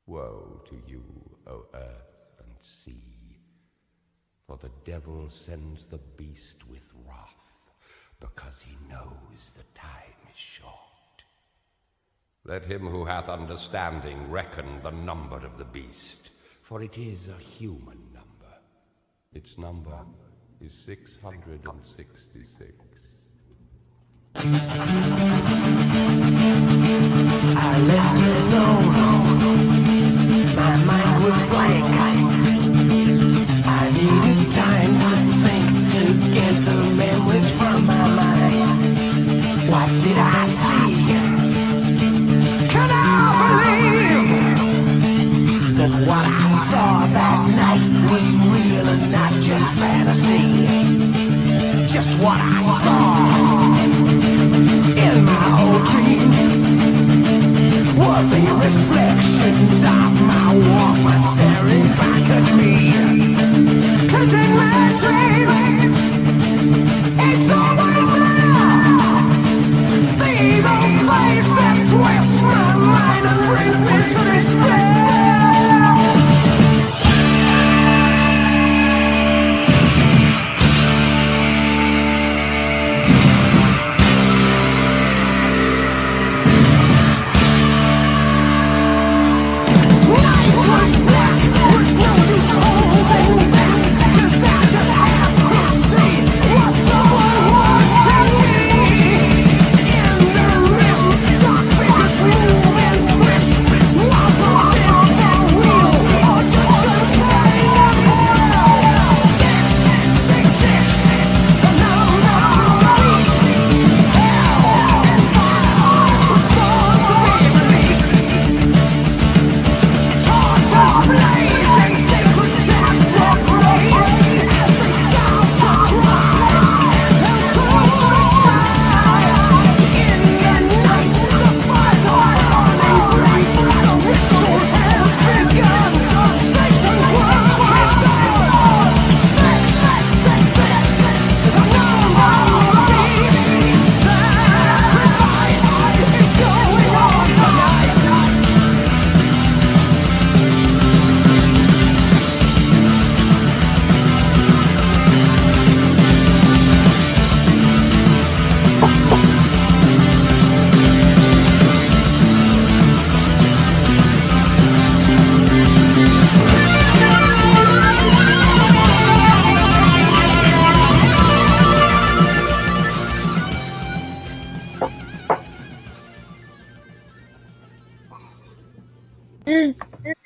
Woe to you, O earth and sea, for the devil sends the beast with wrath, because he knows the time is short. Let him who hath understanding reckon the number of the beast, for it is a human number. Its number is 666. I left alone, my mind was blank. I needed time to think, to get the memories from my mind. What did I see? Can I believe that what I saw that night was real and not just fantasy? Just what I saw in my old dreams were the reflections of my Walkman staring back at me. 'Cause in my dreams, it's always there, the evil place that twists my mind and brings me to despair.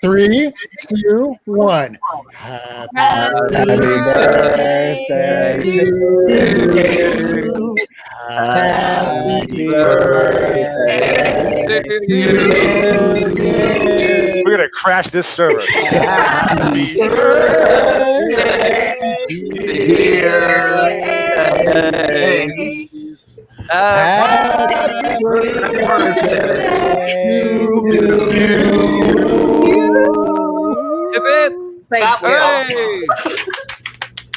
Three, two, one. Happy birthday to you. Happy birthday to you. We're gonna crash this server. Happy birthday, dear Ace. Happy birthday to you. Thank you.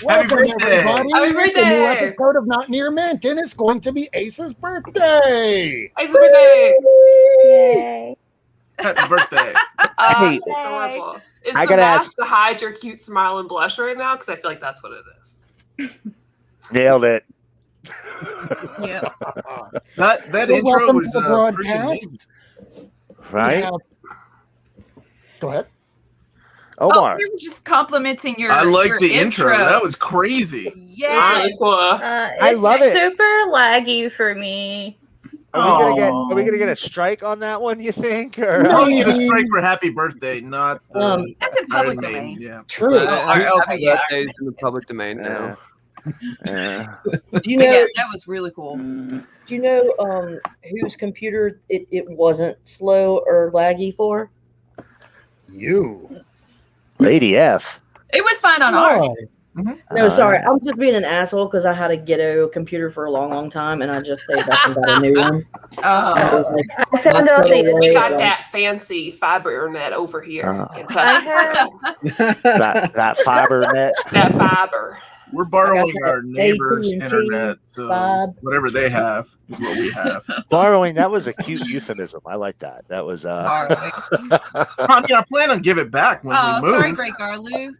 Welcome, birthday. everybody. Happy It's birthday. a new episode of Not Near Mint, and it's going to be Ace's birthday. Ace's birthday. Yay. Happy birthday. Hey. It's adorable. Is I the gotta mask ask- to hide your cute smile and blush right now? Because I feel like that's what it is. Nailed it. Yeah. That Well, intro welcome was to the pretty broadcast. Right? We have- Go ahead. Omar. We were just complimenting your. I like your the intro. That was crazy. Yeah. I love it. Super laggy for me. Are we gonna get a strike on that one? You think? Or No, you get a strike for happy birthday, not That's in public Iron domain. Maiden, Yeah, True. Our LP birthday is in the public domain now. Do you know? Yeah, that was really cool. Do you know whose computer it wasn't slow or laggy for? You. Lady F. It was fine on ours. No, sorry, I'm just being an asshole because I had a ghetto computer for a long, long time, and I just saved up and got a new one. Oh, I found out the We got that fancy fiber net over here in Kentucky. that fiber net. That fiber. We're borrowing I got our neighbor's AT&T internet, so vibe. whatever they have is what we have. Borrowing, that was a cute euphemism. I like that. That was Borrowing. I mean, I plan on give it back when we move. Sorry, Great Garlu.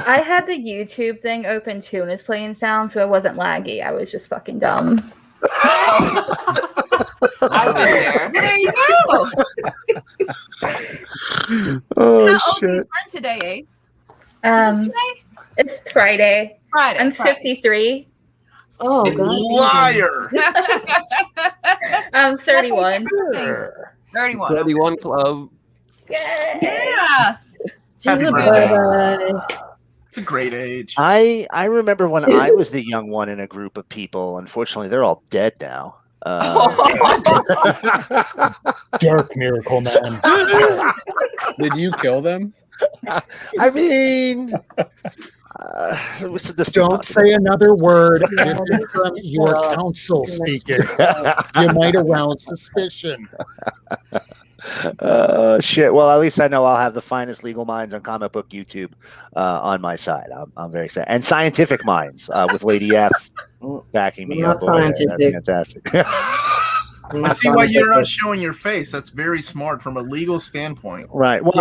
I had the YouTube thing open too, and it's playing sound, so it wasn't laggy. I was just fucking dumb. I've been there. There you go. Oh How old are shit. you born today, Ace? Is it today? It's Friday. Friday. I'm 53. Oh, God. Liar! I'm 31. 31. 31 club. Yay! Yeah. Happy Jesus, birthday. bye-bye. It's a great age. I remember when I was the young one in a group of people. Unfortunately, they're all dead now. Dark miracle man. Did you kill them? I mean, Don't say another word. This is from your counsel speaking. You might arouse suspicion. Shit. Well, at least I know I'll have the finest legal minds on comic book YouTube on my side. I'm very excited. And scientific minds with Lady F backing me Not up. over there. scientific. That's fantastic. I see why you're not showing your face. That's very smart from a legal standpoint. Right. Well,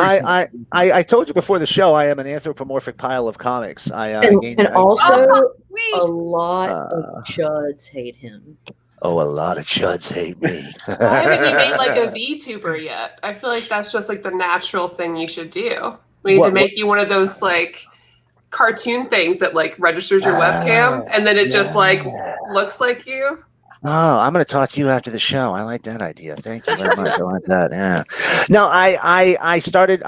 I told you before the show I am an anthropomorphic pile of comics. And also, sweet. a lot of chuds hate him. Oh, a lot of chuds hate me. Why haven't you made like a VTuber yet? I feel like that's just like the natural thing you should do. We need to make you one of those like cartoon things that like registers your webcam and then it just like looks like you. Oh, I'm going to talk to you after the show. I like that idea. Thank you very much. I like that. Yeah. No, I started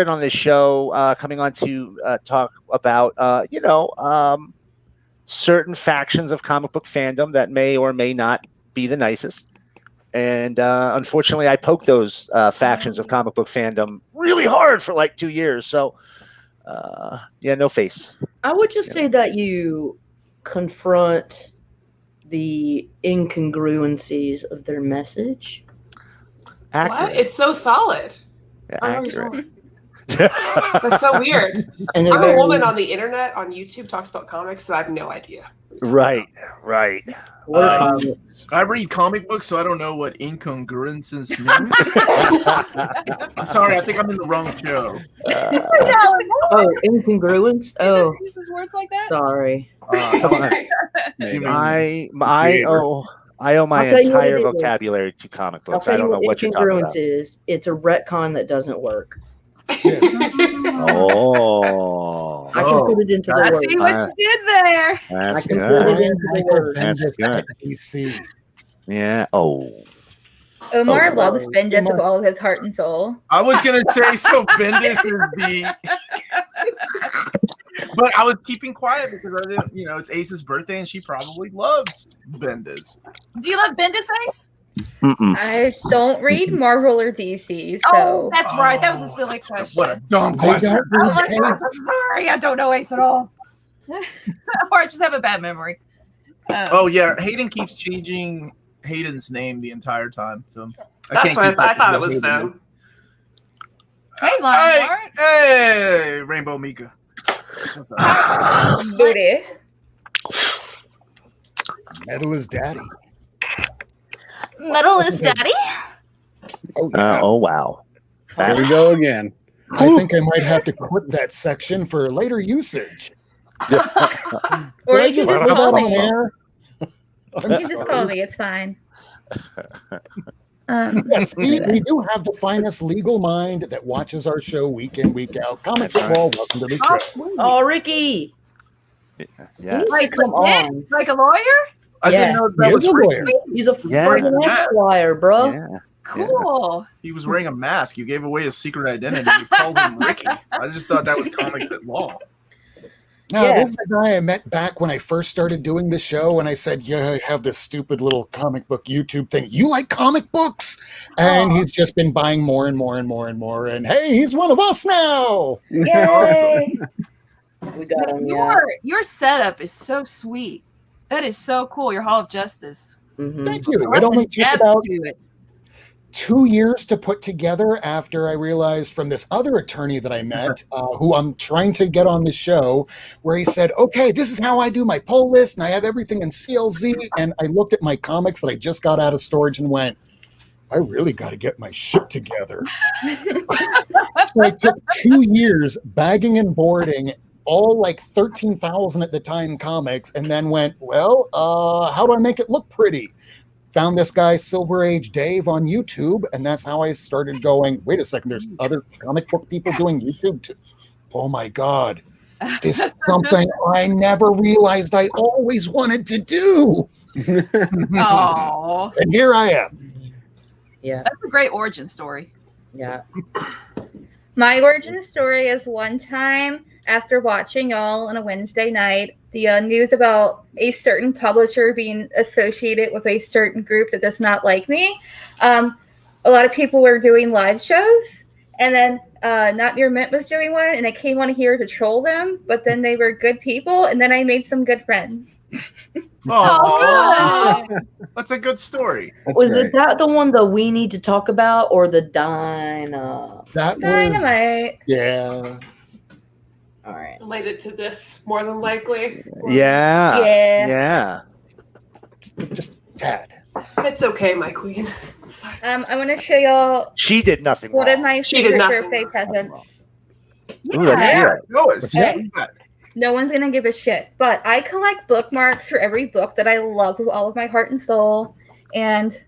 on this show coming on to talk about certain factions of comic book fandom that may or may not be the nicest. And unfortunately, I poked those factions of comic book fandom really hard for like 2 years. So, no face. I would just say that you confront the incongruencies of their message. Accurate. What? It's so solid. Accurate. That's so weird. And I'm a woman on the internet on YouTube talks about comics, so I have no idea. Right. I read comic books, so I don't know what incongruences means. I'm sorry, I think I'm in the wrong show. Oh, incongruence? Oh, Uses words like that? Sorry. I owe my I'll tell you what entire it is. vocabulary to comic I'll books. tell I don't you know what you're talking incongruence about. is. It's a retcon that doesn't work. Oh, I can put it into the I word. see what you did there. I That's can put it good. into the word. That's good. PC. Yeah. Oh. Omar loves Bendis with all of his heart and soul. I was gonna say so. Bendis is the, but I was keeping quiet because I didn't, it's Ace's birthday and she probably loves Bendis. Do you love Bendis, Ace? I don't read Marvel or DC, so Oh, that's right. That was a silly question. What a dumb They question. don't Oh my read gosh, tapes. I'm sorry. I don't know Ace at all. Or I just have a bad memory. Oh yeah, Hayden keeps changing Hayden's name the entire time, so That's why keep up I thought it with was Hayden. them. Hey, Lionheart. Hey, Rainbow Mika. booty. Metal is daddy. Metal is daddy. Oh wow. Here we go again. I think I might have to quit that section for later usage. Or Did I you can just just put call that on me. air? You can just call me. It's fine. Yes, we do have the finest legal mind that watches our show week in, week out. Comics That's of all, welcome to the show. Oh, Ricky. Yes. Like, Come on. like a lawyer? I didn't know that He was is a Ricky. lawyer. He's a Yeah. freaking esquire, bro. Yeah. Cool. He was wearing a mask. You gave away his secret identity. You called him Ricky. I just thought that was comic law. Now, Yeah. this is a guy I met back when I first started doing the show, and I said, yeah, I have this stupid little comic book YouTube thing. You like comic books? And he's just been buying more and more and more and more. And hey, he's one of us now. Yay! We got him, yeah. Your setup is so sweet. That is so cool. Your Hall of Justice. Mhm. Thank you. I It like only the took depth about to it. 2 years to put together after I realized from this other attorney that I met, who I'm trying to get on the show, where he said, okay, this is how I do my pull list, and I have everything in CLZ. And I looked at my comics that I just got out of storage and went, I really got to get my shit together. So I took 2 years bagging and boarding all like 13,000 at the time comics, and then went, well, how do I make it look pretty? Found this guy, Silver Age Dave, on YouTube, and that's how I started going, wait a second, there's other comic book people doing YouTube too. Oh my God. This is something I never realized I always wanted to do. Oh. And here I am. Yeah. That's a great origin story. Yeah. My origin story is one time after watching y'all on a Wednesday night, the news about a certain publisher being associated with a certain group that does not like me. A lot of people were doing live shows, and then Not Your Mint was doing one, and I came on here to troll them, but then they were good people, and then I made some good friends. Oh, that's a good story. Was it that the one that we need to talk about, or the Dynamite? Yeah. All right. Related to this, more than likely. Yeah. Yeah. Just tad. It's okay, my queen. I want to show y'all She did nothing one wrong. of my She did favorite nothing birthday presents. Ooh, let's hear it. Okay. No one's gonna give a shit, but I collect bookmarks for every book that I love with all of my heart and soul. And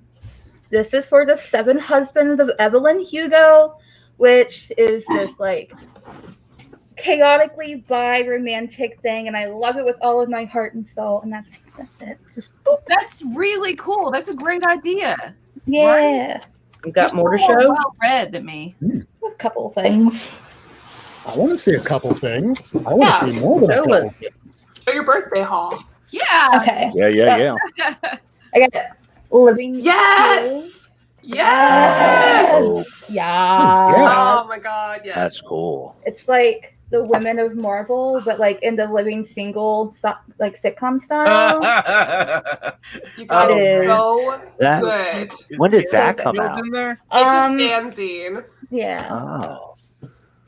this is for the 7 Husbands of Evelyn Hugo, which is this like chaotically bi-romantic thing, and I love it with all of my heart and soul. And that's it. Just boop. That's really cool. That's a great idea. Yeah. Right? You got You're more to so show? well read than me. A couple things. I want to see a couple things. I want to see more than a Show couple us. things. Oh, your birthday haul. Yeah. Okay. Yeah. I got Living Yes. Yes. Yeah. Oh my God. Yes. That's cool. It's like the Women of Marvel, but like in the living single, like sitcom style. You got It it is. so That- good. When did It's that so come good. out? In there? It's a fanzine. Yeah. Oh,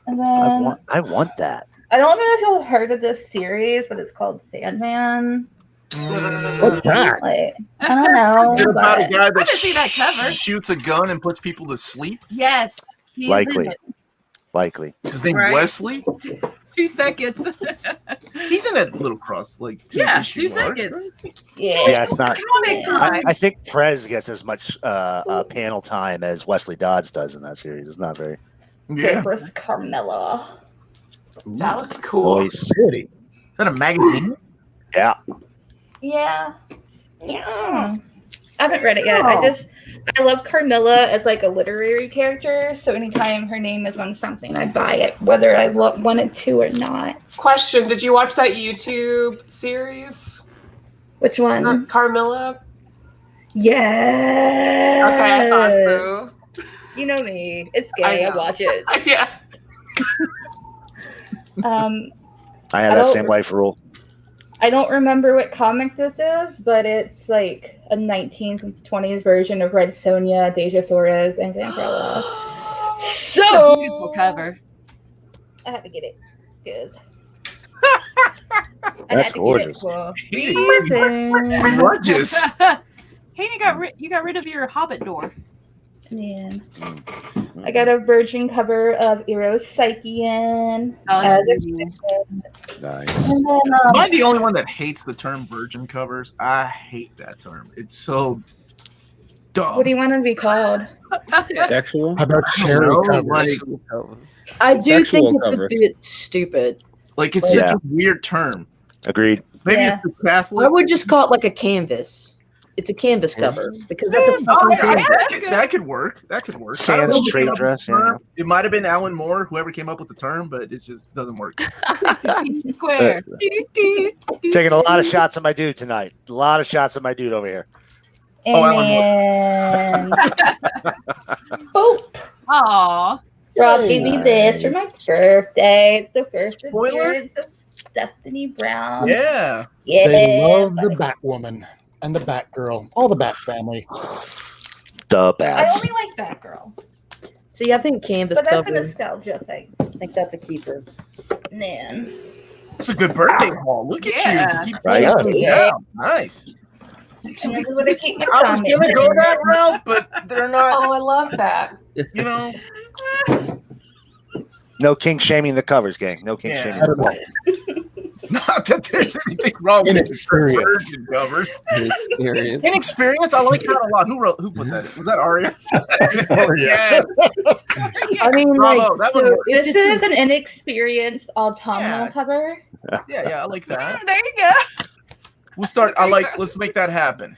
And then I want that. I don't know if you've heard of this series, but it's called Sandman. What's that? Like, I don't know. Is it about a but- guy I that can see that cover. shoots a gun and puts people to sleep? Yes. He's Likely. in it. Likely. His name Right. Wesley? 2 seconds. He's in that little cross, like 2 Yeah, issue 2 arc, seconds. Yeah, it's not. Comic time. I think Prez gets as much panel time as Wesley Dodds does in that series. It's not very Yeah. Cypress Carmilla. That was cool. voice. Pretty. Is that a magazine? Yeah. Yeah. I haven't read it yet. I love Carmilla as like a literary character, so anytime her name is on something, I buy it, whether I wanted to or not. Question: did you watch that YouTube series? Which one? Carmilla. Yeah. Okay, I thought so. You know me. It's gay. I know. watch it. Yeah. I have that don't- same life rule. I don't remember what comic this is, but it's like a 1920s version of Red Sonja, Deja Flores, and Vampirella. So Beautiful cover. I had to get it. Good. That's gorgeous. Gorgeous. Hey, you got rid of your Hobbit door. Yeah. I got a virgin cover of Eros Psychian. Oh, that's as beautiful. expected. Nice. And then, Am I the only one that hates the term virgin covers? I hate that term. It's so dumb. what do you want to be called? Sexual? How about cherry know, covers? I do Sexual think it's cover. a bit stupid. Like, it's Yeah. such a weird term. Agreed. Maybe Yeah. it's the Catholic. I would just call it like a canvas. It's a canvas cover because that's a Oh, fucking yeah, canvas. that could work. That could work. Sans I don't know who trade came up with dress, the term. It might have been Alan Moore, whoever came up with the term, but it just doesn't work. Square. Taking a lot of shots at my dude tonight. A lot of shots at my dude over here. And boop. Aw. Rob gave me this for my birthday. It's the first Spoiler? appearance of Stephanie Brown. Yeah. Yeah. They love the Batwoman and the Batgirl, all the Bat family. The I bats. only like Batgirl, See, I think canvas but that's a cover. nostalgia thing. I think that's a keeper. Man. It's a good birthday haul. Look at Yeah. you. Keep Right. pulling things down. Nice. And this is what I keep my I was comments gonna go in. that route, but they're not. Oh, I love that. You know. No king shaming the covers, gang. No king Yeah. shaming. I don't know. Not that there's anything wrong with Inexperience. virgin covers. Experience. Inexperience. I like that a lot. Who put that? Was that Aria? Yeah. I mean, Bravo. like, That one so works. it's This just is an inexperienced autumnal Yeah. cover. Yeah, I like that. There you go. We'll start. Let's make that happen.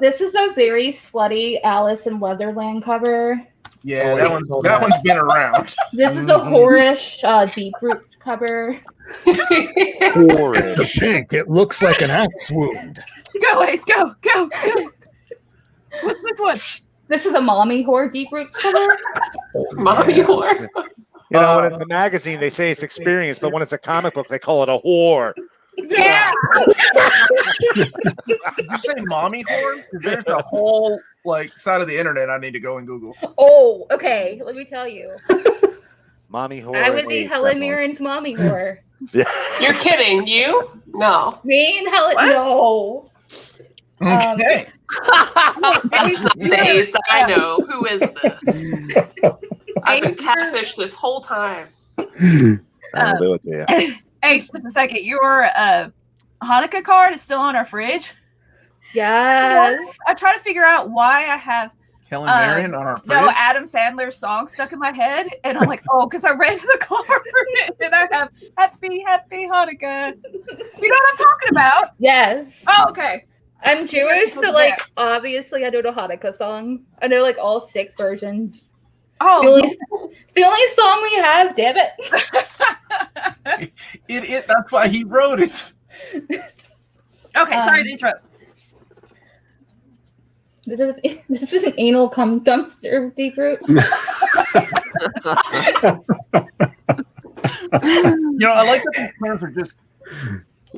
This is a very slutty Alice in Leatherland cover. Yeah, Oh, that one's been around. This is a whorish Deep Roots cover. Horish. Pink. It looks like an axe wound. Go, Ace. Go. What's this one? This is a mommy whore Deep Roots cover. Mommy whore. You know, when it's a magazine, they say it's experience, but when it's a comic book, they call it a whore. Yeah. Did you say mommy whore? There's a whole side of the internet I need to go and Google. Oh, okay. Let me tell you. Mommy whore. I would and be Ace, Helen definitely. Mirren's mommy whore. You're kidding. You? No. Me and Helen. No. Okay. That's not the Ace I know. Who is this? I've been catfished this whole time. I'll do it to you. Ace, just a second. Your Hanukkah card is still on our fridge. Yes. I try to figure out why I have Helen Mirren on our fridge. no Adam Sandler's song stuck in my head, and I'm like, oh, because I read the card and I have Happy Hanukkah. You know what I'm talking about? Yes. Oh, okay. I'm Jewish, so obviously I know the Hanukkah song. I know all 6 versions. Oh, It's the only song we have, damn it. That's why he wrote it. okay. Sorry to interrupt. This is an anal cum dumpster Deep Root. I like that these terms are just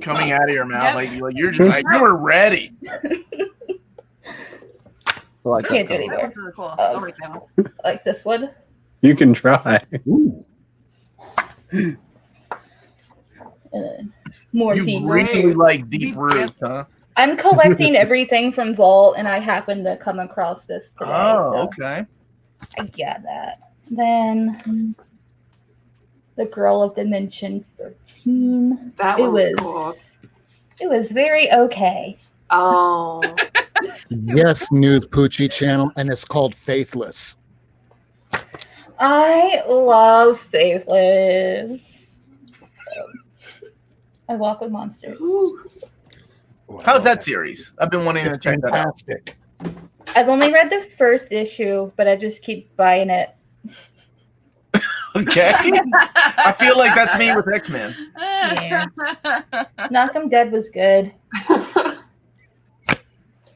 coming out of your mouth. Yep. Like you're just you were ready. Like Can't do it That anymore. one's really cool. I'll write that one. Like this one. You can try. More You Deep really Root. like Deep Root, huh? I'm collecting everything from Vault, and I happened to come across this today. Oh, so okay. I get that. Then the Girl of Dimension 13. That one was cool. It was very okay. Oh. Yes, News Poochie channel, and it's called Faithless. I love Faithless. I walk with monsters. How's that series? I've been wanting to check that out. Fantastic. I've only read the first issue, but I just keep buying it. Okay. I feel like that's me with X-Men. Yeah. Knock 'em Dead was good.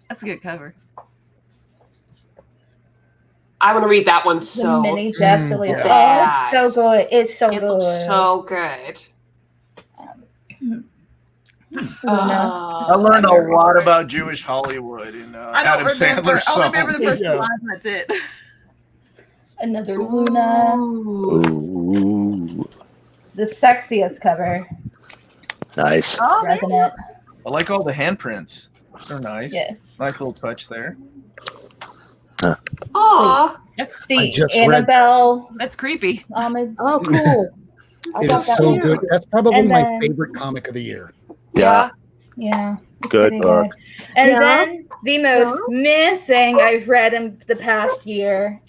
That's a good cover. I want to read that one The so mini definitely. bad. Oh, it's so good. It's so It good. looks so good. I learned a lot about Jewish Hollywood in Adam Sandler's I'll song. remember the first Yeah. line. That's it. Another Luna. Ooh. The sexiest cover, Nice. Oh, there isn't it? I like all the handprints. They're nice. Yes. Nice little touch there. Aw. That's I The just read- Annabelle. that's creepy. Ahmed. Oh, cool. I It thought is that so was- good. That's probably And my then- favorite comic of the year. Yeah. Yeah. it's Good pretty book. And Yeah. then the most meh thing I've read in the past year.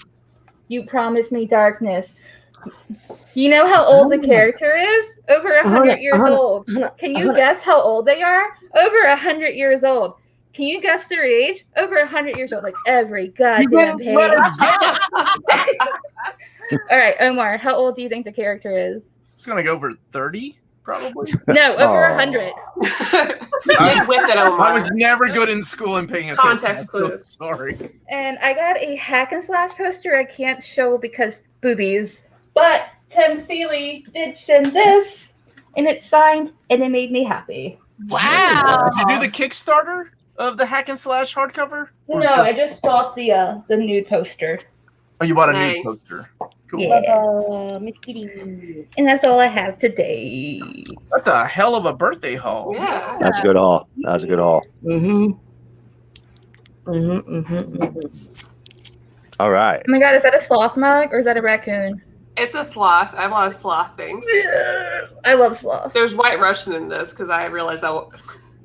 You Promised Me Darkness. You know how old the character is? Over 100 years old. Can you guess how old they are? Over 100 years old. Can you guess their age? Over 100 years old. Like every goddamn page. All right, Omar, how old do you think the character is? It's gonna go over 30, probably. No, over Aw. 100. Get with it, Omar. I was never good in school and paying attention. Context I'm so clues. sorry. And I got a hack and slash poster I can't show because boobies. But Tim Seeley did send this, and it's signed, and it made me happy. Wow. Did you do the Kickstarter? of the hack and slash hardcover? No, I just bought the nude poster. Oh, you bought a Nice. nude poster. Cool. Yeah. Miss Kitty. And that's all I have today. That's a hell of a birthday haul. Yeah. That's a good haul. That was a good haul. All right. Oh my god, is that a sloth mug or is that a raccoon? It's a sloth. I have a lot of sloth things. I love sloth. There's White Russian in this because I realized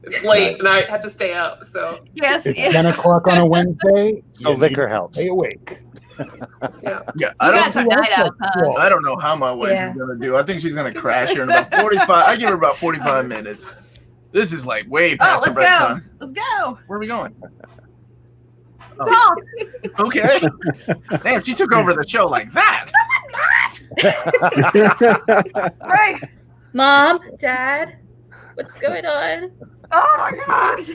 it's late and I have to stay up. So Yes. It's 10 o'clock on a Wednesday. So You liquor need to helps. Stay awake. yeah. Yeah, You guys are night owls, huh? I don't know how my wife Yeah. is gonna do. I think she's gonna crash here in about 45. I give her about 45 minutes. This is like way Oh, past her let's go. bedtime. Let's go. Where are we going? Talk. Okay. Damn, she took over the show like that. Right. Mom, Dad, what's going on? Oh my gosh.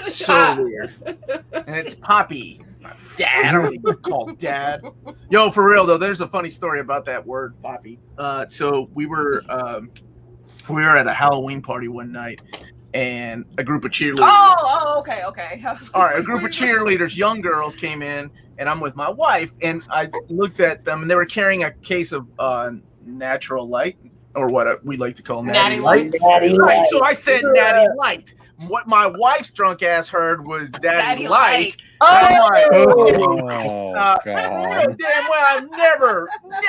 So weird. And it's Poppy. Dad. I don't even call Dad. Yo, for real though, there's a funny story about that word, Poppy. So we were at a Halloween party one night, and a group of cheerleaders. Oh, okay. All right, a group of cheerleaders, young girls came in, and I'm with my wife, and I looked at them, and they were carrying a case of natural light, or what we like to call natty light. Right, so I said natty light. What my wife's drunk ass heard was daddy like. I'm like, Oh, you God. know damn well I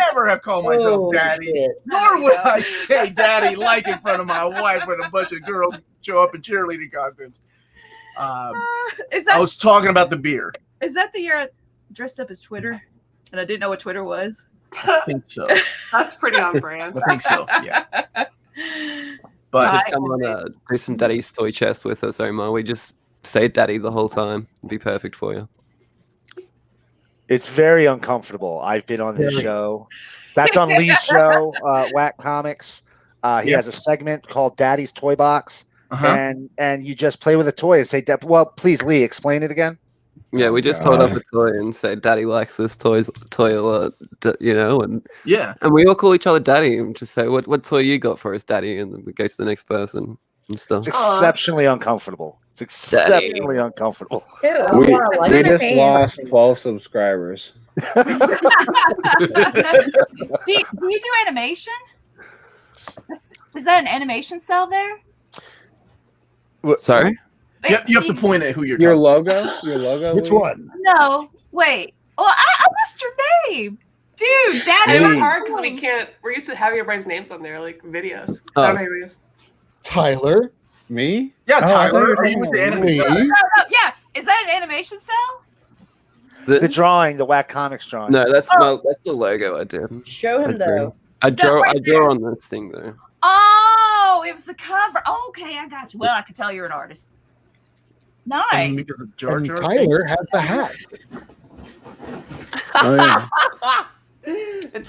never have called myself daddy. Shit. Nor would I say daddy like in front of my wife when a bunch of girls show up in cheerleading costumes. Is I that was talking about the beer. is that the year I dressed up as Twitter and I didn't know what Twitter was? I think so. That's pretty on brand. I think so. Yeah. But Right. Come on, do some daddy's toy chest with us, Omar. We just say daddy the whole time. It'd be perfect for you. It's very uncomfortable. I've been on this show. That's on Lee's show, Whack Comics. He has a segment called Daddy's Toy Box, and you just play with a toy and say, well, please, Lee, explain it again. Yeah, we just hold up a toy and say, "Daddy likes this toy a lot," you know, and we all call each other daddy and just say, "What toy you got for us, daddy?" And then we go to the next person and stuff. It's exceptionally uncomfortable. It's exceptionally uncomfortable. We just lost 12 subscribers. do you do animation? Is that an animation cell there? Sorry? You have to point at who you're Your talking logo? Your logo? Which Lee? one? No. Wait. Well, I missed your name. Dude, Daddy. It was Lee. hard because we're used to having everybody's names on there, like videos. Oh. Sound videos. Tyler. Me? Yeah, Oh, Tyler. I Are you with the anime? Lee. No, yeah. Is that an animation cell? The drawing, the Whack Comics drawing. No, that's the logo I did. Show him though. I draw on this thing though. Oh, it was the cover. Oh, okay, I got you. Well, I can tell you're an artist. Nice. And Tyler has the hat. Oh, yeah.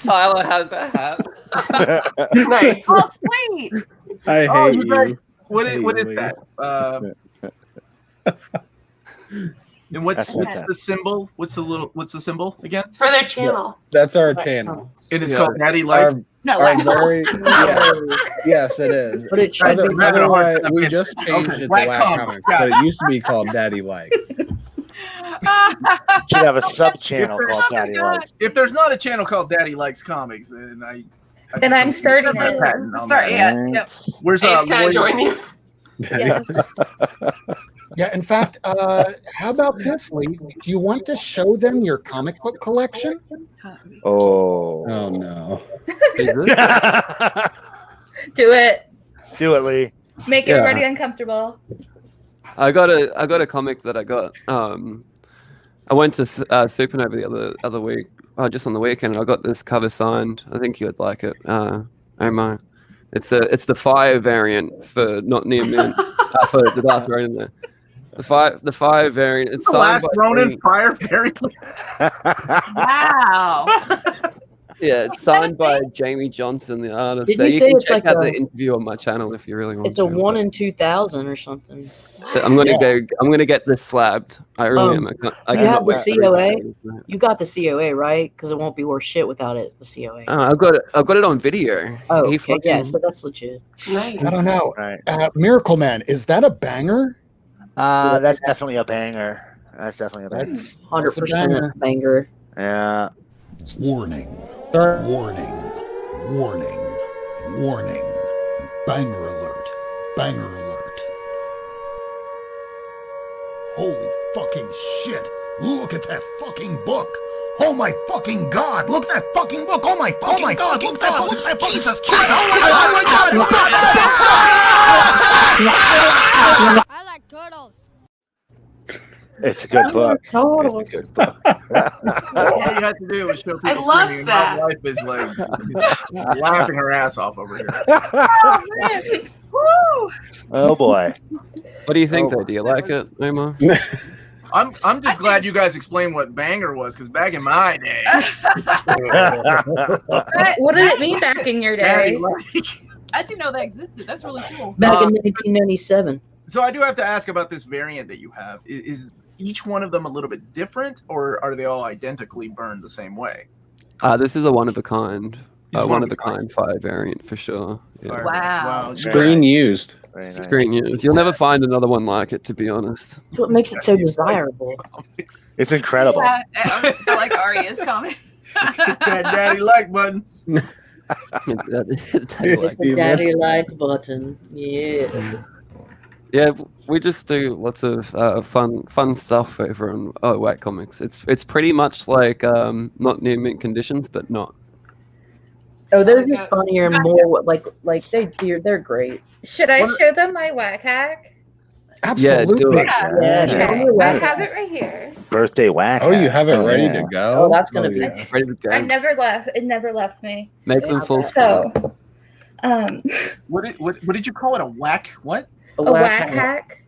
Tyler has a hat. Nice. Oh, sweet. I hate Oh, you. you guys, what is Lee. that? And what's the symbol? What's the symbol again? For their channel. That's our channel. And it's called Natty Life. No, Our wow. very, yes, it is. But it should be. Otherwise, we just changed it to Whack Whack Comics. Comics, but it used to be called Daddy Like. Should have a sub channel called Daddy Likes. If there's not a channel called Daddy Likes Comics, then I Then I'm starting it. Start, yeah. Yep. Where's Ace, can I join you? Yes. Yeah, in fact, how about this, Lee? Do you want to show them your comic book collection? Oh. Oh, no. Do it. Do it, Lee. Make everybody uncomfortable. I got a comic that I got. I went to Supernova the other week, just on the weekend. And I got this cover signed. I think you would like it, Omar. It's the fire variant for not near mint for the last Ronin there. The fire variant. It's the signed last by Ronin fire variant. Wow. Yeah, it's signed by Jamie Johnson, the artist. Did So you you say can it's check like out the a- interview on my channel if you really want It's to. a 1 in 2,000 or something. I'm gonna get this slabbed. I really am. I You cannot have the wait for COA? it. You got the COA, right? Because it won't be worth shit without it. It's the COA. I've got it on video. Oh, He okay, yeah, fucking- so that's legit. Nice. I don't know. Right. Miracle Man, is that a banger? That's definitely a banger. That's definitely a banger. That's 100% banger. Yeah. Warning. Warning. Warning. Warning. Banger alert. Banger alert. Holy fucking shit. Look at that fucking book. Oh my fucking god. Look at that fucking book. Oh my fucking god. Look at that book. Jesus Christ. Oh my god. I like turtles. It's a good book. Totally. It's a good book. All you have to do is show people I loved screaming, and that. my wife is like laughing her ass off over here. Oh, man. Woo! Oh boy. What do you think, though? Do you like it, Omar? I'm just glad you guys explained what banger was, because back in my day, What did it mean back in your day? I didn't know that existed. That's really cool. Back in 1997. So I do have to ask about this variant that you have. Is each one of them a little bit different, or are they all identically burned the same way? This is a one of a kind. It's One of a kind fire variant for sure. Yeah. Wow. Screen used. Very nice. Screen use. You'll never find another one like it, to be honest. That's what makes it so desirable. It's incredible. Yeah, I like Arya's comment. That daddy like button. It's the daddy like button. Yeah. Yeah, we just do lots of fun stuff over on Whack Comics. It's pretty much like not near mint conditions, but not. Oh, they're just funnier and more like they're great. Should I show them my whack hack? Absolutely. Yeah. I have it right here. Birthday whack. Oh, you have it ready to go? Oh, that's gonna be Ready to go. I never left. It never left me. Make them full screen. So, What did you call it? A whack? What? a whack hack.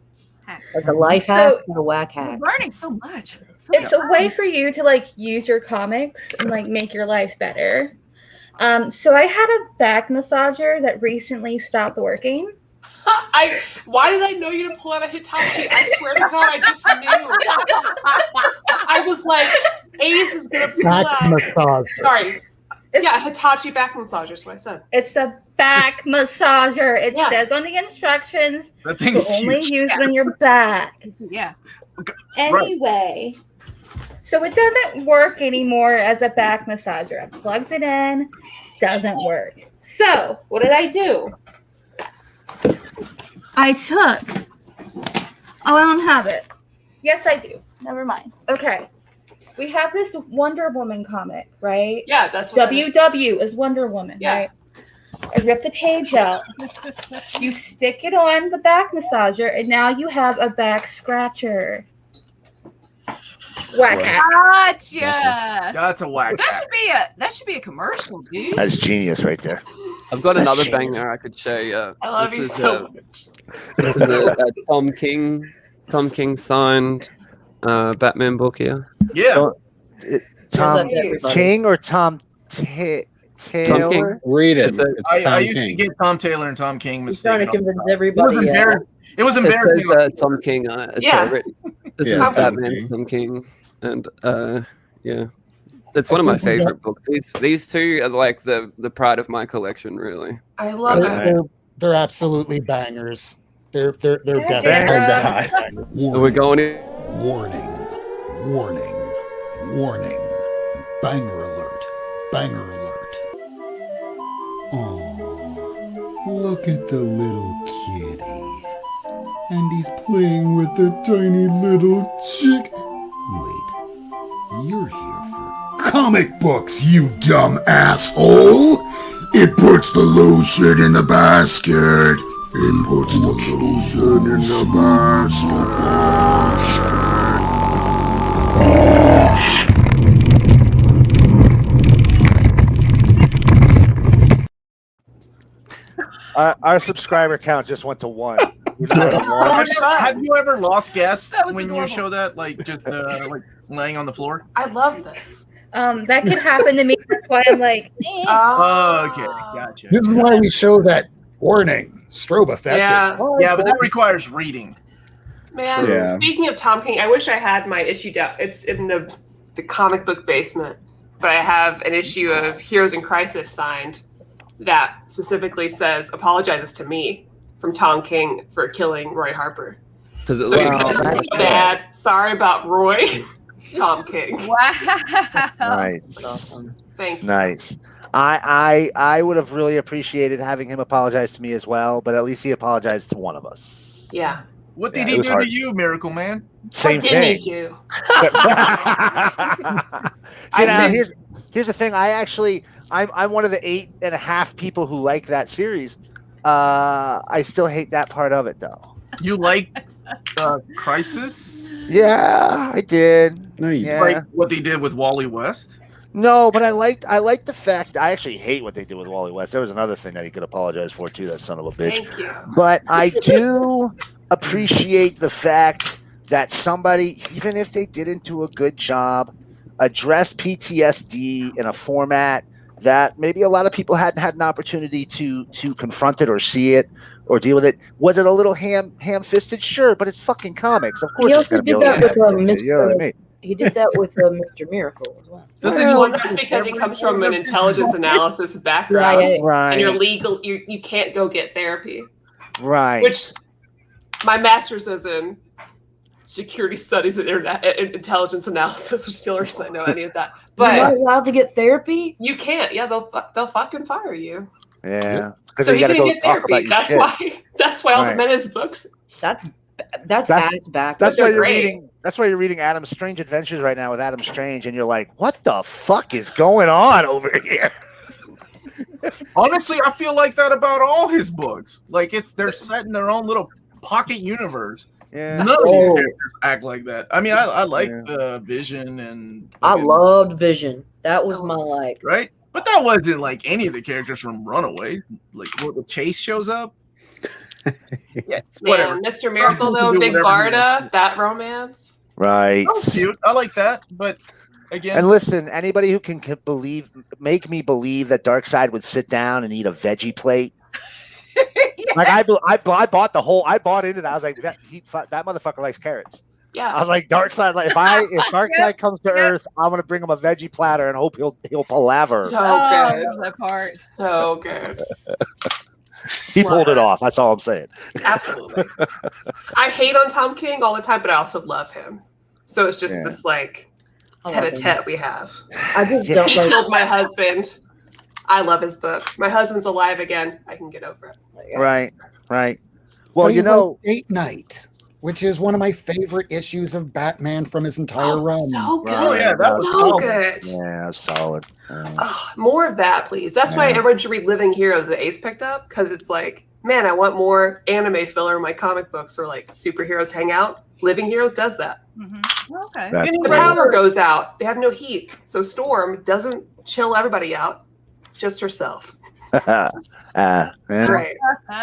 Like a life hack and a whack We're hack. learning so much. It's a way for you to like use your comics and like make your life better. So I had a back massager that recently stopped working. Why did I know you to pull out a Hitachi? I swear to God, I just knew. I was like, Ace is gonna pull Back out. massager. Sorry. Yeah, Hitachi back massager is what I said. It's a back massager. It Yeah. says on the instructions That to thing is only huge. use it on your back. Yeah. Anyway, so it doesn't work anymore as a back massager. I plugged it in, doesn't work. So what did I do? I took. Oh, I don't have it. Yes, I do. Never mind. Okay. We have this Wonder Woman comic, right? Yeah, that's what WW is Wonder Woman, Yeah. right? I rip the page out. You stick it on the back massager, and now you have a back scratcher. Whack hack. Gotcha. That's a whack. That should be a commercial, dude. That's genius right there. I've got another Jeez. banger I could show you. I love you so much. This is a Tom King signed Batman book here. Yeah. Tom everybody. King or Tom Taylor? Read it. It's a- It's I Tom used to King. get Tom Taylor and Tom King He's trying to mistaken. convince everybody. It was It embarrassing. says Tom King on it. It's Yeah. written. This Yeah, is it's Tom Batman's King. Tom King, and yeah, it's one of my favorite books. These two are like the pride of my collection, really. I love it. They're absolutely bangers. They're definitely Yeah. bangers. So we're going in. Warning. Warning. Warning. Banger alert. Banger alert. Oh, look at the little kitty. And he's playing with the tiny little chick. Wait, you're here for comic books, you dumb asshole! It puts the lotion in the basket. It puts the lotion in the basket. Our subscriber count just went to 1. Have you ever lost guests That was when you adorable. show that? Like just like laying on the floor? I love this. That could happen to me. That's why I'm like, eh. Oh, okay, gotcha. This is why we show that warning, strobe effect. Yeah. Yeah, but that requires reading. Man, Yeah. speaking of Tom King, I wish I had my issue down. It's in the comic book basement, but I have an issue of Heroes in Crisis signed that specifically says apologizes to me from Tom King for killing Roy Harper. Does it So look you're saying that's it's bad. Sorry about Roy. Tom King. Wow. Nice. Awesome. Thank you. Nice. I would have really appreciated having him apologize to me as well, but at least he apologized to one of us. Yeah. What Yeah, did it he was do hard. to you, Miracle Man? Same What didn't thing. he do? See, now here's the thing. I'm one of the 8.5 people who like that series. I still hate that part of it though. You like Crisis? Yeah, I did. No, you Yeah. Like what they did with Wally West? No, but I liked the fact. I actually hate what they did with Wally West. There was another thing that he could apologize for too. That son of a bitch. Thank you. But I do appreciate the fact that somebody, even if they didn't do a good job, addressed PTSD in a format that maybe a lot of people hadn't had an opportunity to confront it or see it or deal with it. Was it a little ham-fisted? Sure, but it's fucking comics. Of course, He it's also going to be did a little that with ham-fisted. You know what I mean? He did that with Mr. Miracle as well. Well, that's because he comes from an intelligence analysis background, CIA. Right. and you're legal. You can't go get therapy. Right. Which my master's is in security studies and intelligence analysis, which is the only reason I know any of that. You're not But allowed to get therapy? you can't. Yeah, they'll fucking fire you. Yeah. So you you got to can go get talk about therapy. your That's shit. why. That's why all the Right. Menace books. That's That's- ass back. That's they're why you're great. reading. That's why you're reading Adam's Strange Adventures right now with Adam Strange, and you're like, "What the fuck is going on over here?" Honestly, I feel like that about all his books. Like they're set in their own little pocket universe. Yeah. None of these Oh. characters act like that. I mean, I like Yeah. the Vision and I fucking- loved Vision. That was my like. right, but that wasn't like any of the characters from Runaways. Like when Chase shows up. Yeah, whatever. Man, Mr. Miracle Some people though, do Big whatever they Barda, want. that romance. Right. That was cute. I like that, but again, And listen, anybody who can make me believe that Darkseid would sit down and eat a veggie plate. Like I bought into that. I was like, that motherfucker likes carrots. Yeah. I was like, Darkseid. Like if Darkseid comes to Earth, I'm gonna bring him a veggie platter and hope he'll palaver. So I good. love that part. So good. He Love pulled it it. off. That's all I'm saying. Absolutely. I hate on Tom King all the time, but I also love him. So it's just Yeah. this like I love him. tete-a-tete we have. I just Yeah. don't He like. killed my husband. I love his books. My husband's alive again. I can get over it. Right. Well, But he you know, wrote Date Night, which is one of my favorite issues of Batman from his entire run. So good. oh yeah, that was So awesome. good. yeah, solid. Oh, more of that, please. That's why everyone should read Living Heroes that Ace picked up, because it's like, man, I want more anime filler in my comic books or like superheroes hang out. Living Heroes does that. Okay. That's The power goes out. They have no heat. So Storm doesn't chill everybody out, just herself. Yeah. Right.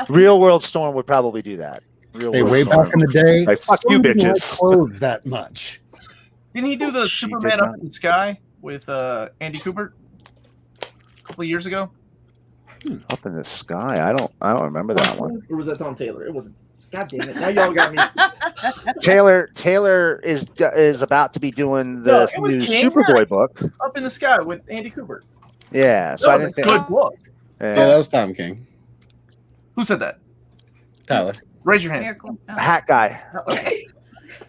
Real World Storm would probably do that. Real Hey, World way Storm. back in the day, Like, fuck you, Storm didn't like bitches. clothes that much. Didn't he do the She Superman did Up not. in the Sky with Andy Kubert a couple of years ago? Up in the Sky. I don't remember that one. Or was that Tom Taylor? It wasn't. God damn it! Now y'all got me. Taylor is about to be doing the No, it was new King Superboy Jack. book. Up in the Sky with Andy Kubert. Yeah, so I That didn't was a think. good book. Yeah, that was Tom King. Who said that? Tyler. Raise your hand. Miracle. No. Hat guy, Okay.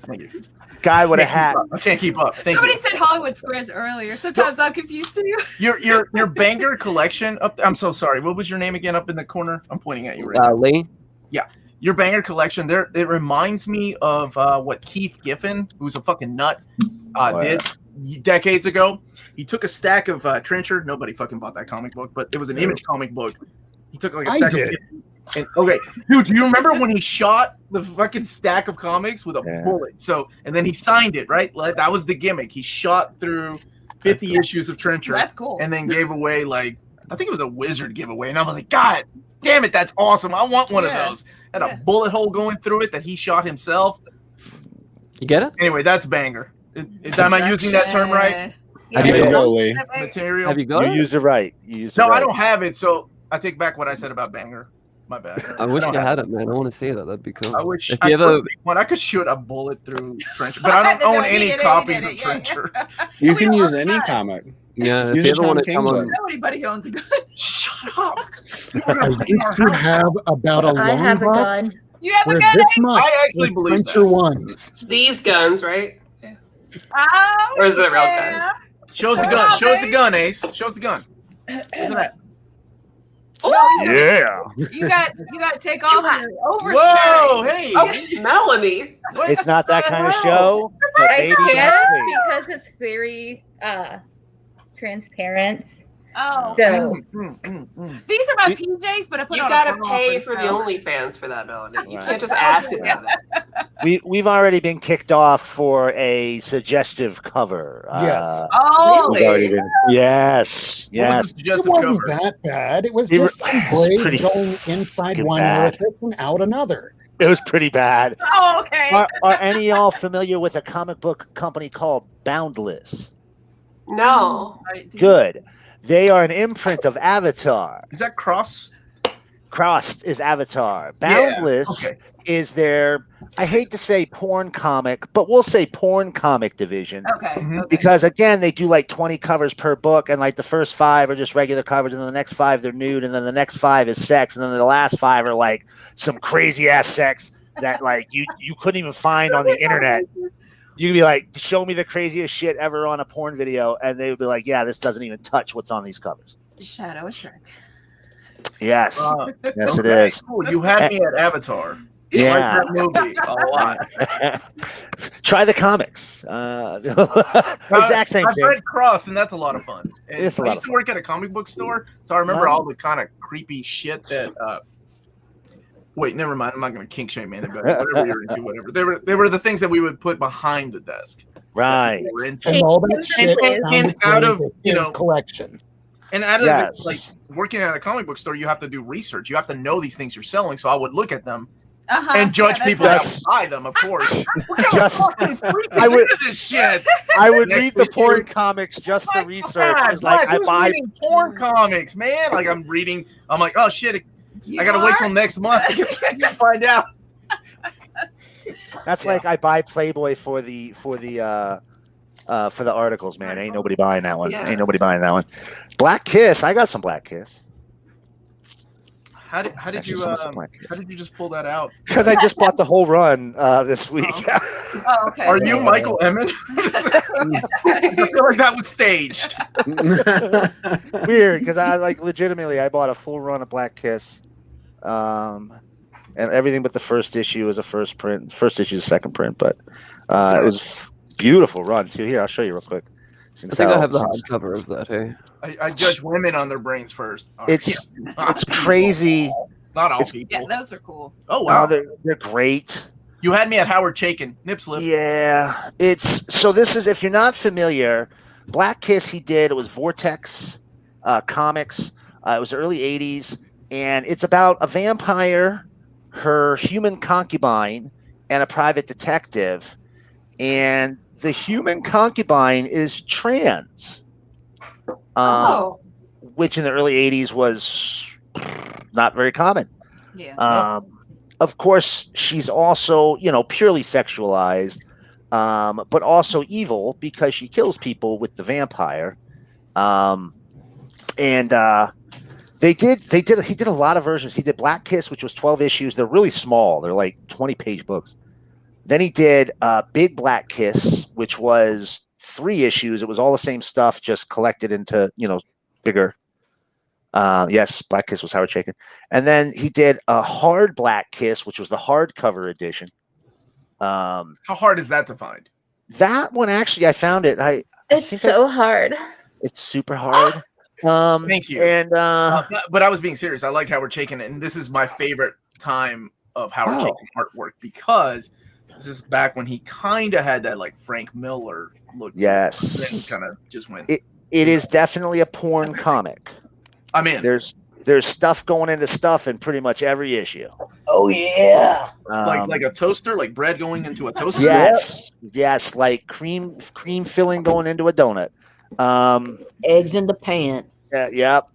Thank you. guy with a Can't keep hat. up. I can't keep up. Thank Somebody you. said Hollywood Squares earlier. Sometimes I'm confused too. Your banger collection up. I'm so sorry. What was your name again? Up in the corner. I'm pointing at you right now. Lee. Your banger collection there. It reminds me of what Keith Giffen, who's a fucking nut, did decades ago. He took a stack of Trencher. Nobody fucking bought that comic book, but it was an Image comic book. He took like a I stack did. of. And okay, dude, do you remember when he shot the fucking stack of comics with a Yeah. bullet? So, and then he signed it, right? Like, that was the gimmick. He shot through 50 issues of Trencher. That's cool. And then gave away like I think it was a Wizard giveaway, and I was like, God damn it, that's awesome! I want one of those. Had a bullet hole going through it that he shot himself. You get it? Anyway, that's banger. Am I using that term right? Have you There you got go, it? Lee. Material. Have you got You it? used it right. You used it No, right. I don't have it, so I take back what I said about banger. My bad. I wish don't you have had it, man. I want to see that. That'd be cool. I wish If I you ever, could make one. I could shoot a bullet through Trencher, but I don't own any copies of Trencher. You can use any comic. yeah, if Use you ever Tom want to King's come on, one. Nobody owns a gun. Shut up! I used to have about a I long have a gun. box You have a We're gun, this Ace? much. I actually with believe printer that. ones. These guns, right? Oh, Or is it a real yeah. gun? Show us the gun. Show us the gun, Ace. Show us the gun. Look at that. Yeah. You got to take off your overshirt. Whoa, hey. Oh, Melanie. What? It's not that kind of Wow. show. But I maybe can't next week. because it's very transparent. Oh, So these are my PJs, but I put You on gotta a bra pay for for the show. OnlyFans for that, Melanie. You Right. can't just ask about it. We've already been kicked off for a suggestive cover. Yes. Oh, We've already been. Yes. What was Yes. the It suggestive wasn't cover? that bad. It was It just was- some it was blade pretty going inside fucking one bad. orifice and out another. It was pretty bad. Oh, okay. Are any of y'all familiar with a comic book company called Boundless? No. Good. They are an imprint of Avatar. Is that cross? Crossed is Avatar. Yeah, Boundless okay. is their, I hate to say porn comic, but we'll say porn comic division. Okay. Mhm. Okay. Because again, they do like 20 covers per book, and like the first 5 are just regular covers, and then the next 5 they're nude, and then the next 5 is sex, and then the last 5 are like some crazy ass sex that like you couldn't even find on the internet. You'd be like, show me the craziest shit ever on a porn video, and they would be like, yeah, this doesn't even touch what's on these covers. Shadow Shark. Yes, yes, it Okay, is. cool. You had me at Avatar. Yeah. Like that movie a lot. Try the comics. Exact same I've thing. read Cross, and that's a lot of fun. And It's a I lot used of to work at a comic book store, so I remember Oh. all the kind of creepy shit that. Wait, never mind. I'm not going to kink shame anybody. Whatever you're into, whatever. They were the things that we would put behind the desk. Right. We were into. And all that shit And found out of, his you know, collection. And out of Yes. like working at a comic book store, you have to do research. You have to know these things you're selling. So I would look at them and judge people that would buy them, of course. What kind of fucking freak is I would- into this shit? I would Next read the issue. porn comics just for research. God, It's like guys, I who's buy. reading porn comics, man? Like I'm like, oh shit, I gotta wait till next month to find out. That's like I buy Playboy for the articles, man. Ain't nobody buying that one. Yeah. Ain't nobody buying that one. Black Kiss. I got some Black Kiss. How did Actually, you some Black Kiss. how did you just pull that out? Because I just bought the whole run this week. Oh, okay. Are you Michael Emmett? I feel like that was staged. Weird, because I like legitimately I bought a full run of Black Kiss, and everything but the first issue is a first print. First issue is a second print, but it was beautiful run too. Here, I'll show you real quick. I think I have the hardcover of that. Hey, I judge women on their brains first. It's crazy. Not all It's- people. Yeah, those are cool. Oh Wow, wow! they're great. You had me at Howard Chaykin. Nip slip. Yeah, it's so. This is if you're not familiar, Black Kiss. He did it was Vortex Comics. It was the early '80s, and it's about a vampire, her human concubine, and a private detective. And the human concubine is trans, Oh. which in the early '80s was not very common. Yeah. Of course, she's also, purely sexualized, but also evil because she kills people with the vampire. He did a lot of versions. He did Black Kiss, which was 12 issues. They're really small. They're like 20-page books. Then he did Big Black Kiss, which was 3 issues. It was all the same stuff, just collected into, bigger. Yes, Black Kiss was Howard Chaykin. And then he did a Hard Black Kiss, which was the hardcover edition. How hard is that to find? That one, actually, I found it. It's so hard. It's super hard. Thank you. And but I was being serious. I like Howard Chaykin, and this is my favorite time of Howard Chaykin artwork because this is back when he kind of had that like Frank Miller look. Yes. Then kind of just went. It is definitely a porn comic. I'm in. There's stuff going into stuff in pretty much every issue. Oh yeah. Like a toaster, like bread going into a toaster. Yes, like cream filling going into a donut. Eggs in the pan. Yep.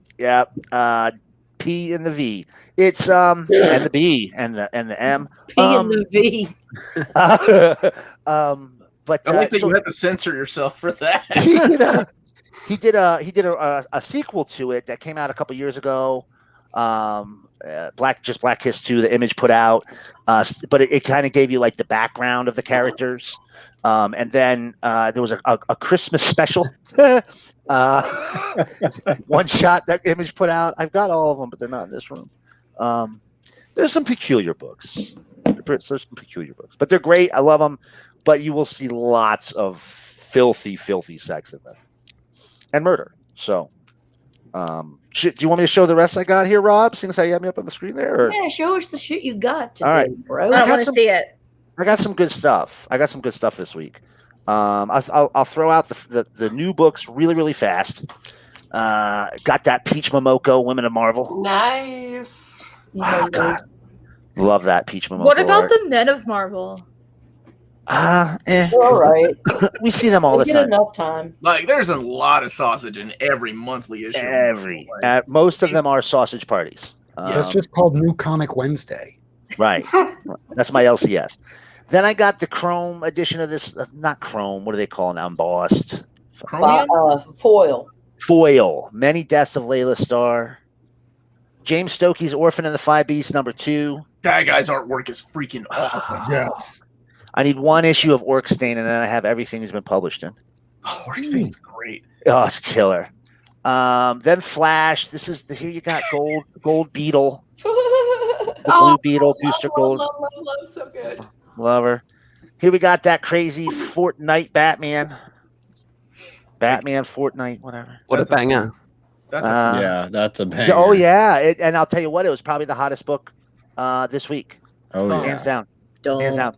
P and the V. It's and the B and the M. P and the V. But I like that you had to censor yourself for that. he did a sequel to it that came out a couple years ago. Black Kiss 2, the Image put out, but it kind of gave you like the background of the characters. And then there was a Christmas special, one shot that Image put out. I've got all of them, but they're not in this room. There's some peculiar books. There's some peculiar books, but they're great. I love them. But you will see lots of filthy sex in them and murder. So, do you want me to show the rest I got here, Rob? Seeing as how you have me up on the screen there? Or? Yeah, show us the shit you got today, all right, bro. I want to see it. I got some good stuff. This week. I'll throw out the new books really fast. Got that Peach Momoko, Women of Marvel. Nice. Oh, God. Love that Peach Momoko. What about the Men of Marvel? All right. We see them all the Get time. enough time. Like, there's a lot of sausage in every monthly issue. Most of them are sausage parties. That's just called New Comic Wednesday. Right. That's my LCS. Then I got the Chrome edition of this. Not Chrome. What do they call it now? Embossed. Foil. Many Deaths of Layla Starr. James Stokey's Orphan and the Five Beasts #2. That guy's artwork is freaking awesome. Yes. I need one issue of Orc Stain, and then I have everything he's been published in. Oh, Orc Stain's great. Oh, it's killer. Then Flash. Here you got Gold Beetle. The Blue Beetle, Booster Gold. Love, so good. Love her. Here we got that crazy Fortnite Batman. Fortnite, whatever. What a banger. That's a banger. Oh, yeah. And I'll tell you what, it was probably the hottest book this week. Oh, yeah. Hands down. Dumb. Hands down.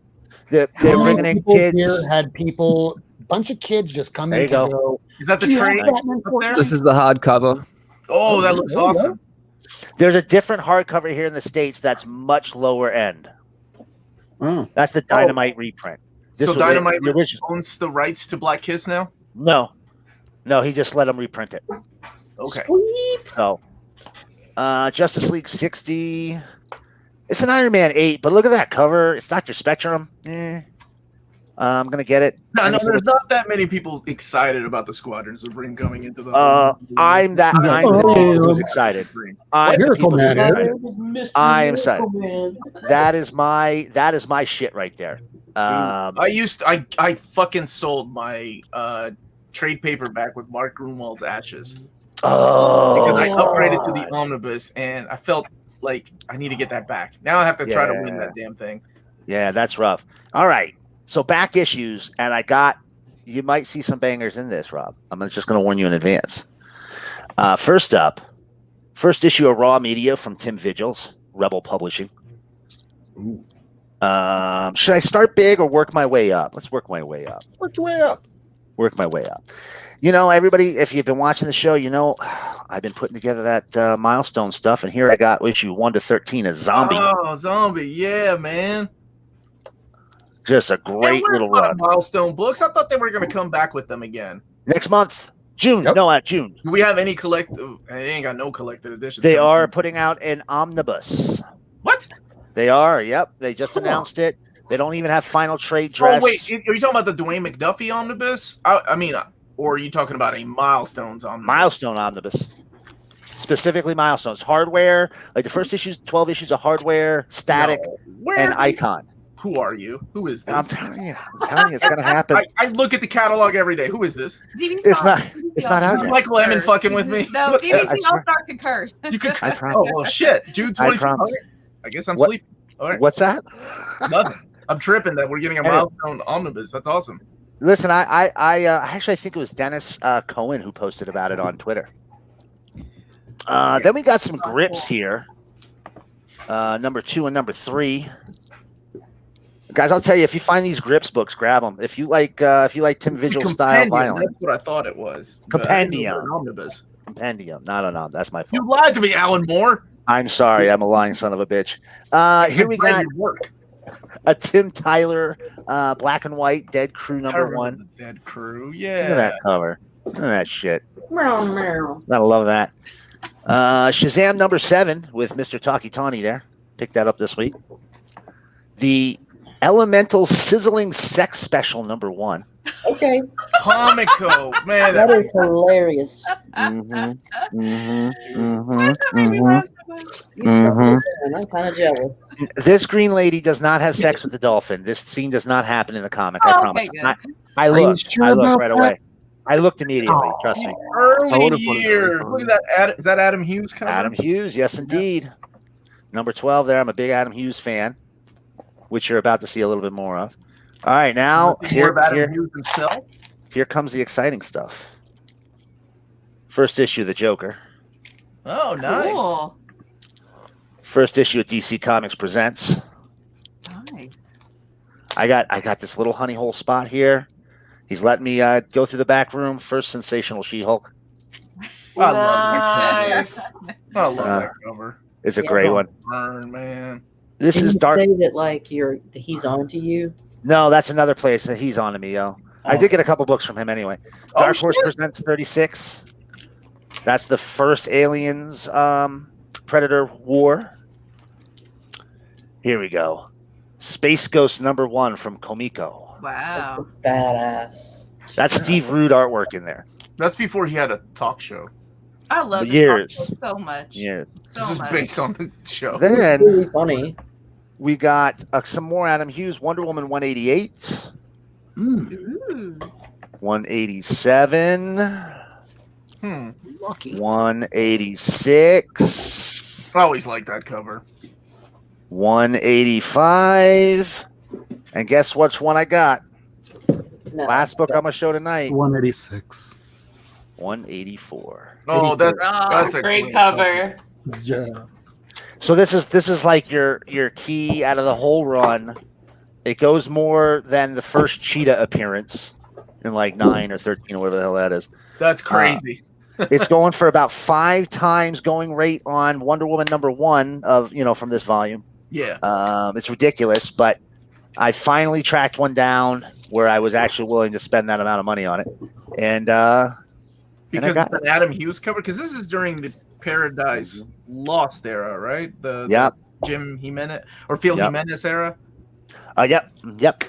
They're bringing in kids. Here had people, bunch of kids just come in to go. Is that the train up there? This is the hardcover. Oh, that looks awesome. There's a different hardcover here in the States that's much lower end. Oh. That's the Dynamite reprint. So Dynamite owns the rights to Black Kiss now? No, he just let them reprint it. Okay. So, Justice League 60. It's an Iron Man 8, but look at that cover. It's Dr. Spectrum. I'm gonna get it. No, there's not that many people excited about the Squadrons of Ring coming into the. I'm the people who's excited. I'm excited. That is my shit right there. I fucking sold my trade paperback with Mark Grunwald's Ashes. Oh, because I upgraded to the omnibus and I felt like I need to get that back. Now I have to try to win that damn thing. Yeah, that's rough. All right. So back issues, and you might see some bangers in this, Rob. I'm just going to warn you in advance. First up, first issue of Raw Media from Tim Vigils, Rebel Publishing. Should I start big or work my way up? Let's work my way up. Work my way up. You know, everybody, if you've been watching the show, you know, I've been putting together that milestone stuff, and here I got issue 1 to 13, a Zombie. Oh, Zombie, yeah, man. Just a great little run. Milestone books. I thought they were going to come back with them again next month, June. Yep. No, June. Do we have any collective? They ain't got no collected editions. They are putting out an omnibus. What? They are. Yep. They just announced it. They don't even have final trade dress. Oh wait, are you talking about the Dwayne McDuffie omnibus? I mean, or are you talking about a Milestones omnibus? Milestone omnibus. Specifically Milestones. Hardware, like the first issues, 12 issues of hardware, static, and icon. Who are you? Who is this? I'm telling you, it's going to happen. I look at the catalog every day. Who is this? It's not out yet. Michael Emmon fucking with me. No, DVC All-Star concurs. You could. Oh, well, shit. June 22. I guess I'm sleeping. All right. What's that? Nothing. I'm tripping that we're getting a milestone omnibus. That's awesome. Listen, I actually think it was Dennis Cohen who posted about it on Twitter. Then we got some grips here. Number 2 and number 3. Guys, I'll tell you, if you find these grips books, grab them. If you like Tim Vigil style violence, that's what I thought it was. Compendium, omnibus. Compendium. No, that's my fault. You lied to me, Alan Moore. I'm sorry, I'm a lying son of a bitch. Here we got a Tim Tyler black and white Dead Crew number 1. Dead Crew, yeah. Look at that cover. Look at that shit. Gotta love that. Shazam number 7 with Mr. Takitani there. Picked that up this week. The Elemental Sizzling Sex Special number 1. Okay. Comico, man. That is hilarious. Mhm. I'm kind of jealous. This green lady does not have sex with the dolphin. This scene does not happen in the comic. I Oh, promise. okay, good. I Are you looked. sure I looked about right that? away. I looked immediately. Trust me. I Early would've wanted to years. refund. Look at that. Is that Adam Hughes cover? Adam Hughes, yes, indeed. Number 12 there. I'm a big Adam Hughes fan, which you're about to see a little bit more of. All right, now More of Adam Hughes himself. here comes the exciting stuff. First issue of the Joker. Oh, nice. Cool. First issue of DC Comics Presents. Nice. I got this little honey hole spot here. He's letting me go through the back room. First sensational She-Hulk. I love that Nice. cover. I love that cover. It's a great one. Burn, man. This Didn't is you dark. say that like that he's on to you. No, that's another place that he's on to me, yo. I did get a couple books from him anyway. Dark Horse Presents 36. That's the first Aliens Predator War. Here we go. Space Ghost #1 from Comico. Wow. Badass. That's Steve Rude artwork in there. That's before he had a talk show. I love Years. this so much. Yeah. So This is much. based on the show. Then Really funny. we got some more Adam Hughes. Wonder Woman 188. Ooh. 187. Lucky. 186. I always like that cover. 185. And guess which one I got? No. Last book I'm going to show tonight. 186. 184. Oh, that's a great cover. Yeah. So this is like your key out of the whole run. It goes more than the first Cheetah appearance in like 9 or 13 or whatever the hell that is. That's crazy. It's going for about 5 times going rate on Wonder Woman #1 of from this volume. Yeah. It's ridiculous, but I finally tracked one down where I was actually willing to spend that amount of money on it, and because it's an Adam Hughes cover. Because this is during the Paradise Lost era, right? The Jim Jimenez or Phil Jimenez era. Yep.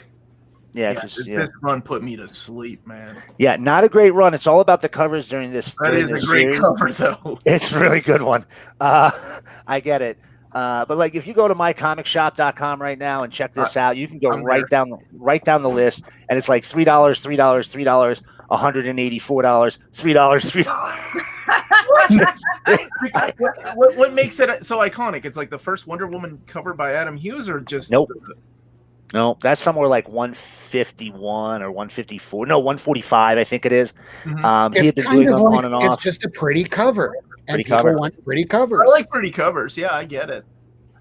Yeah, this run put me to sleep, man. Yeah, not a great run. It's all about the covers during this. That is a great cover, though. It's a really good one. I get it. But like, if you go to mycomicshop.com right now and check this out, you can go right down the list, and it's like $3, $3, $3, $184, $3, $3. What makes it so iconic? It's like the first Wonder Woman cover by Adam Hughes, or just nope. No, that's somewhere like 151 or 154. No, 145, I think it is. Mm-hmm. He had been doing them on and off. It's just a pretty cover. And people want pretty covers. I like pretty covers. Yeah, I get it.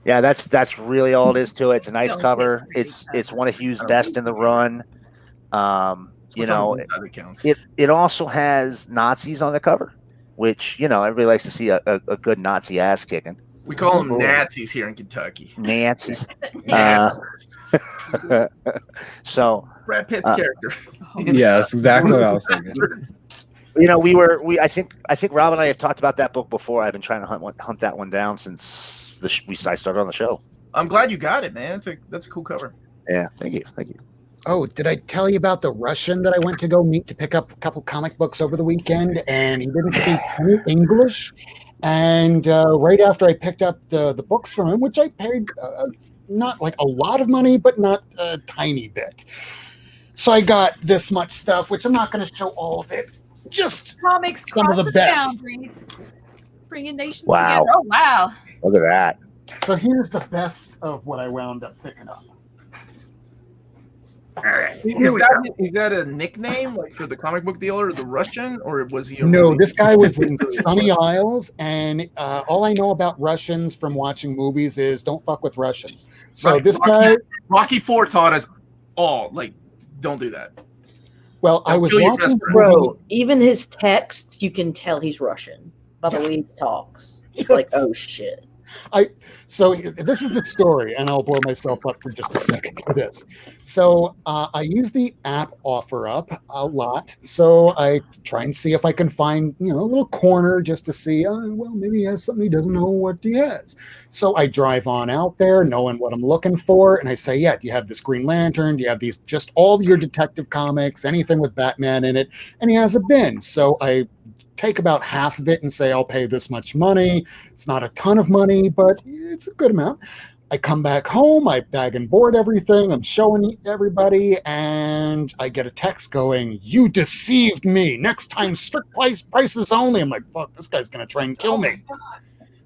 Yeah, that's really all it is to it. It's a nice cover. It's one of Hughes' best in the run. It also has Nazis on the cover, which everybody likes to see a good Nazi ass kicking. We call them Nazis here in Kentucky. Nazis. So Brad Pitt's character. Yeah, that's exactly what I was thinking. I think Rob and I have talked about that book before. I've been trying to hunt that one down since I started on the show. I'm glad you got it, man. That's a cool cover. Yeah, thank you. Oh, did I tell you about the Russian that I went to go meet to pick up a couple comic books over the weekend, and he didn't speak any English? And right after I picked up the books from him, which I paid not like a lot of money, but not a tiny bit. So I got this much stuff, which I'm not going to show all of it. Just comics some of the best. Boundaries, bringing nations Wow. together. Oh wow! Look at that. So here's the best of what I wound up picking up. All right. Is that a nickname like for the comic book dealer, the Russian, or was he? No, this guy was in Sunny Isles, and all I know about Russians from watching movies is don't fuck with Russians. So Rocky IV taught us all don't do that. Well, I was watching, bro. Even his texts, you can tell he's Russian by the way he talks. It's like, oh shit. So this is the story, and I'll blow myself up for just a second for this. So I use the app OfferUp a lot, so I try and see if I can find a little corner just to see. Well, maybe he has something he doesn't know what he has. So I drive on out there, knowing what I'm looking for, and I say, "Yeah, do you have this Green Lantern? Do you have these? Just all your detective comics, anything with Batman in it?" And he has a bin. So I take about half of it and say, I'll pay this much money. It's not a ton of money, but it's a good amount. I come back home, I bag and board everything, I'm showing everybody, and I get a text going, you deceived me. Next time, strict prices only. I'm like, fuck, this guy's going to try and kill me.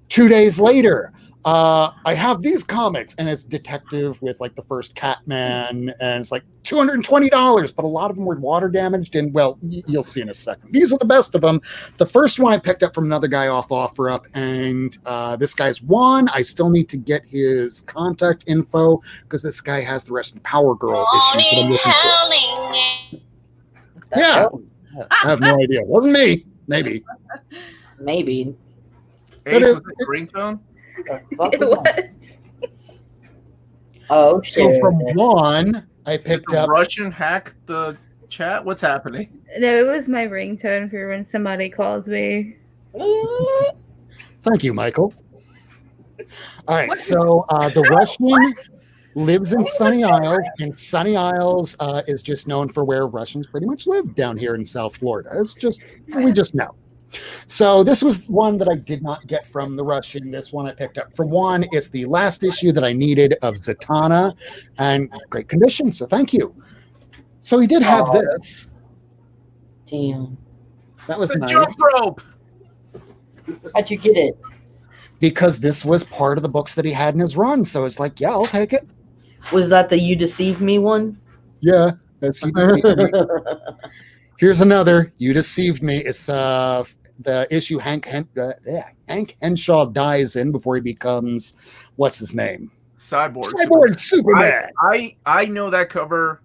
2 days later, I have these comics, and it's detective with like the first Catman, and it's like $220, but a lot of them were water damaged, and well, you'll see in a second. These are the best of them. The first one I picked up from another guy off OfferUp, and this guy's won. I still need to get his contact info because this guy has the rest of the Power Girl issues that I'm looking for. Yeah, I have no idea. It wasn't me. Maybe. Maybe. Ace, was it ringtone? It was. Oh shit. So from one, I picked up. Russian hack the chat? What's happening? No, it was my ringtone for when somebody calls me. Thank you, Michael. All right, so the Russian lives in Sunny Isles, and Sunny Isles is just known for where Russians pretty much live down here in South Florida. It's just, we just know. So this was one that I did not get from the Russian. This one I picked up from one. It's the last issue that I needed of Zatanna, and great condition, so thank you. So he did have this. Damn. That was The nice. jump rope! How'd you get it? Because this was part of the books that he had in his run, so it's like, yeah, I'll take it. Was that the You Deceived Me one? Yeah, that's You Deceived Me. Here's another You Deceived Me. It's the issue Hank Henshaw dies in before he becomes, what's his name? Cyborg Superman. I know that cover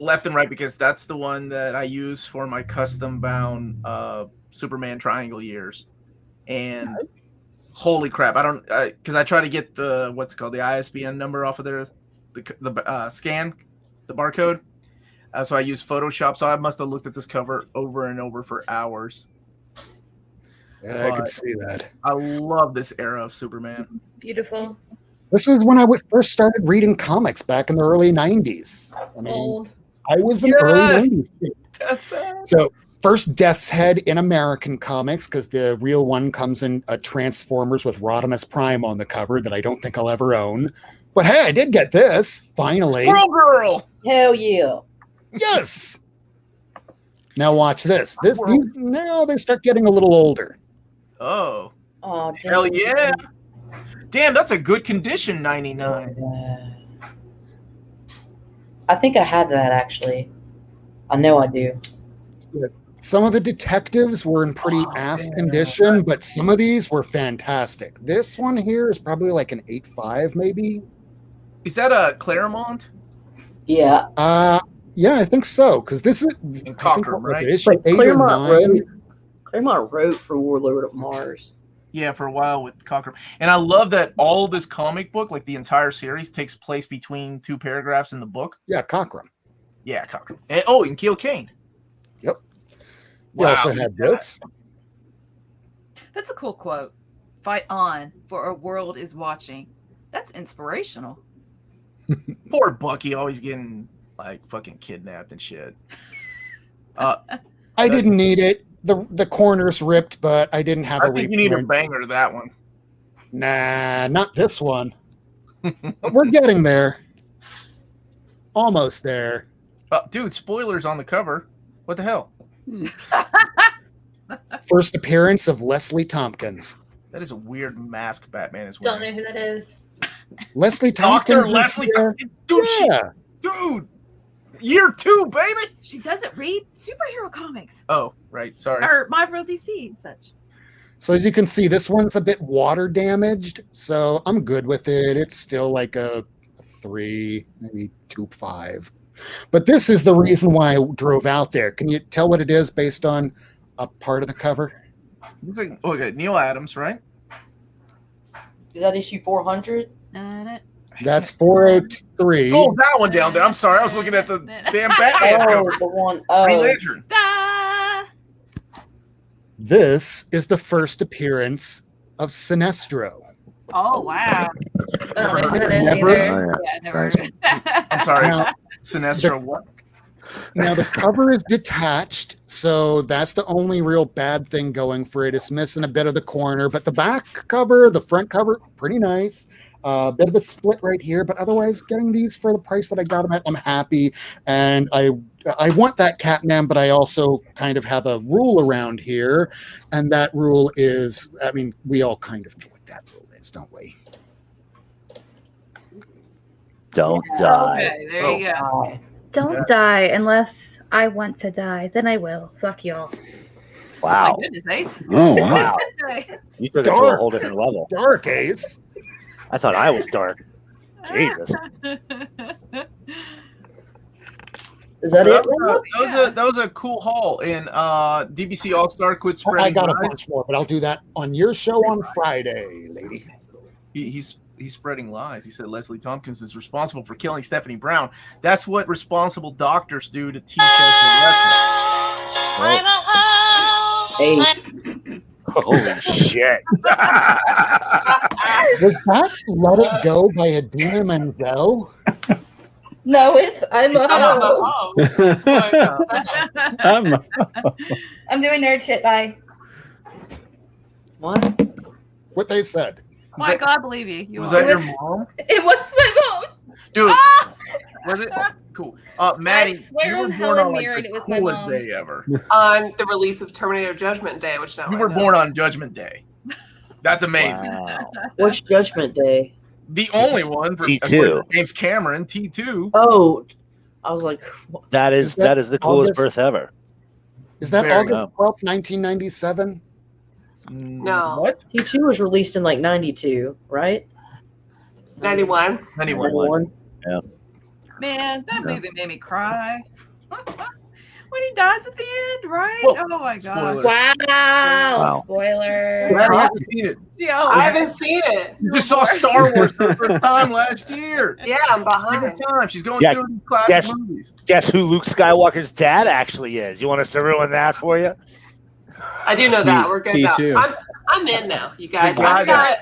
left and right because that's the one that I use for my custom bound Superman Triangle years. And holy crap, I don't, because I try to get the, what's it called, the ISBN number off of there, the scan, the barcode. So I use Photoshop. So I must have looked at this cover over and over for hours. Yeah, I could see that. I love this era of Superman. Beautiful. This was when I first started reading comics back in the early 90s. I mean, Old. I was an early 90s kid. That's it. So first Death's Head in American comics, because the real one comes in Transformers with Rodimus Prime on the cover that I don't think I'll ever own. But hey, I did get this, finally. Squirrel Girl! Hell yeah. Yes. Now watch this. These now they start getting a little older. Oh. Oh, hell yeah. Damn, that's a good condition, 99. I think I had that actually. I know I do. Some of the detectives were in pretty ass condition, but some of these were fantastic. This one here is probably like an 8.5, maybe. Is that a Claremont? Yeah. Yeah, I think so. Because this is in Cockrum, right? Issue 8 or 9. Claremont wrote for Warlord of Mars. Yeah, for a while with Cockrum. And I love that all this comic book, like the entire series, takes place between two paragraphs in the book. Yeah, Cockrum. Yeah, Cockrum. And, oh, and Keel Kane. Yep. We also had this. That's a cool quote. Fight on, for a world is watching. That's inspirational. Poor Bucky, always getting like fucking kidnapped and shit. I didn't need it. The corners ripped, but I didn't have I think you need a reprint. banger to that one. Nah, not this one. But we're getting there. Almost there. Dude, spoilers on the cover. What the hell? First appearance of Leslie Tompkins. That is a weird mask Batman is Don't wearing. know who that is. Leslie Tompkins. Dr. Leslie Tompkins. Dude, Yeah. dude. Year 2, baby. She doesn't read superhero comics Oh, right. Sorry. or Marvel DC and such. So as you can see, this one's a bit water damaged, so I'm good with it. It's still like a 3, maybe 2.5. But this is the reason why I drove out there. Can you tell what it is based on a part of the cover? Looks like okay, Neil Adams, right? Is that issue 400? That's 403. Oh, that one down there. I'm sorry. I was looking at the damn Batman cover. The one. Green Lantern. This is the first appearance of Sinestro. Oh wow! I don't know who that is Never- either. Oh, Yeah, never. Nice. heard. I'm sorry. Now, Sinestro what? Now the cover is detached, so that's the only real bad thing going for it. It's missing a bit of the corner, but the back cover, the front cover, pretty nice. A bit of a split right here, but otherwise, getting these for the price that I got them at, I'm happy. And I want that Catman, but I also kind of have a rule around here, and that rule is, I mean, we all kind of know what that rule is, don't we? Don't die. Okay, there you go. Don't die unless I want to die. Then I will. Fuck y'all. Wow. Oh my goodness, Ace. Oh, wow. You took it to a whole different level. Dark Ace. I thought I was dark. Jesus. Is that it? That was a cool haul in DBC All Star Quit Spreading. I got a Lies. bunch more, but I'll do that on your show on Friday, lady. He's spreading lies. He said Leslie Tompkins is responsible for killing Stephanie Brown. That's what responsible doctors do to teach us the lesson. Ace. Holy shit. Was that Let It Go by Adina Menzel? No, it's I'm a hoe. I'm doing nerd shit. Bye. What? What they said. Mike, I believe you. Was that your mom? It was my mom. Dude, was it? Cool. Maddie, I swear you on were born Helen on Mirren, the it was my coolest mom. day ever. On the release of Terminator Judgment Day, which now You I were know. born on Judgment Day. That's amazing. Wow. What's Judgment Day? The only one for T2. James Cameron, T2. Oh, I was like, what? That is the coolest August? birth ever. Is that Very August good. 12th, 1997? No. What? T2 was released in like 92, right? 91. 91. Man, that movie made me cry. When he dies at the end, right? Whoa. Oh my god. Spoilers. Wow. Wow. Spoiler. Maddie hasn't seen it. Yo, I haven't seen it. You just saw Star Wars for the first time last year. Yeah, I'm Second behind. time. She's going Yeah, through these classic yes. movies. Guess who Luke Skywalker's dad actually is? You want us to ruin that for you? I do know that. We're good Me now. too. I'm in now, you guys. You got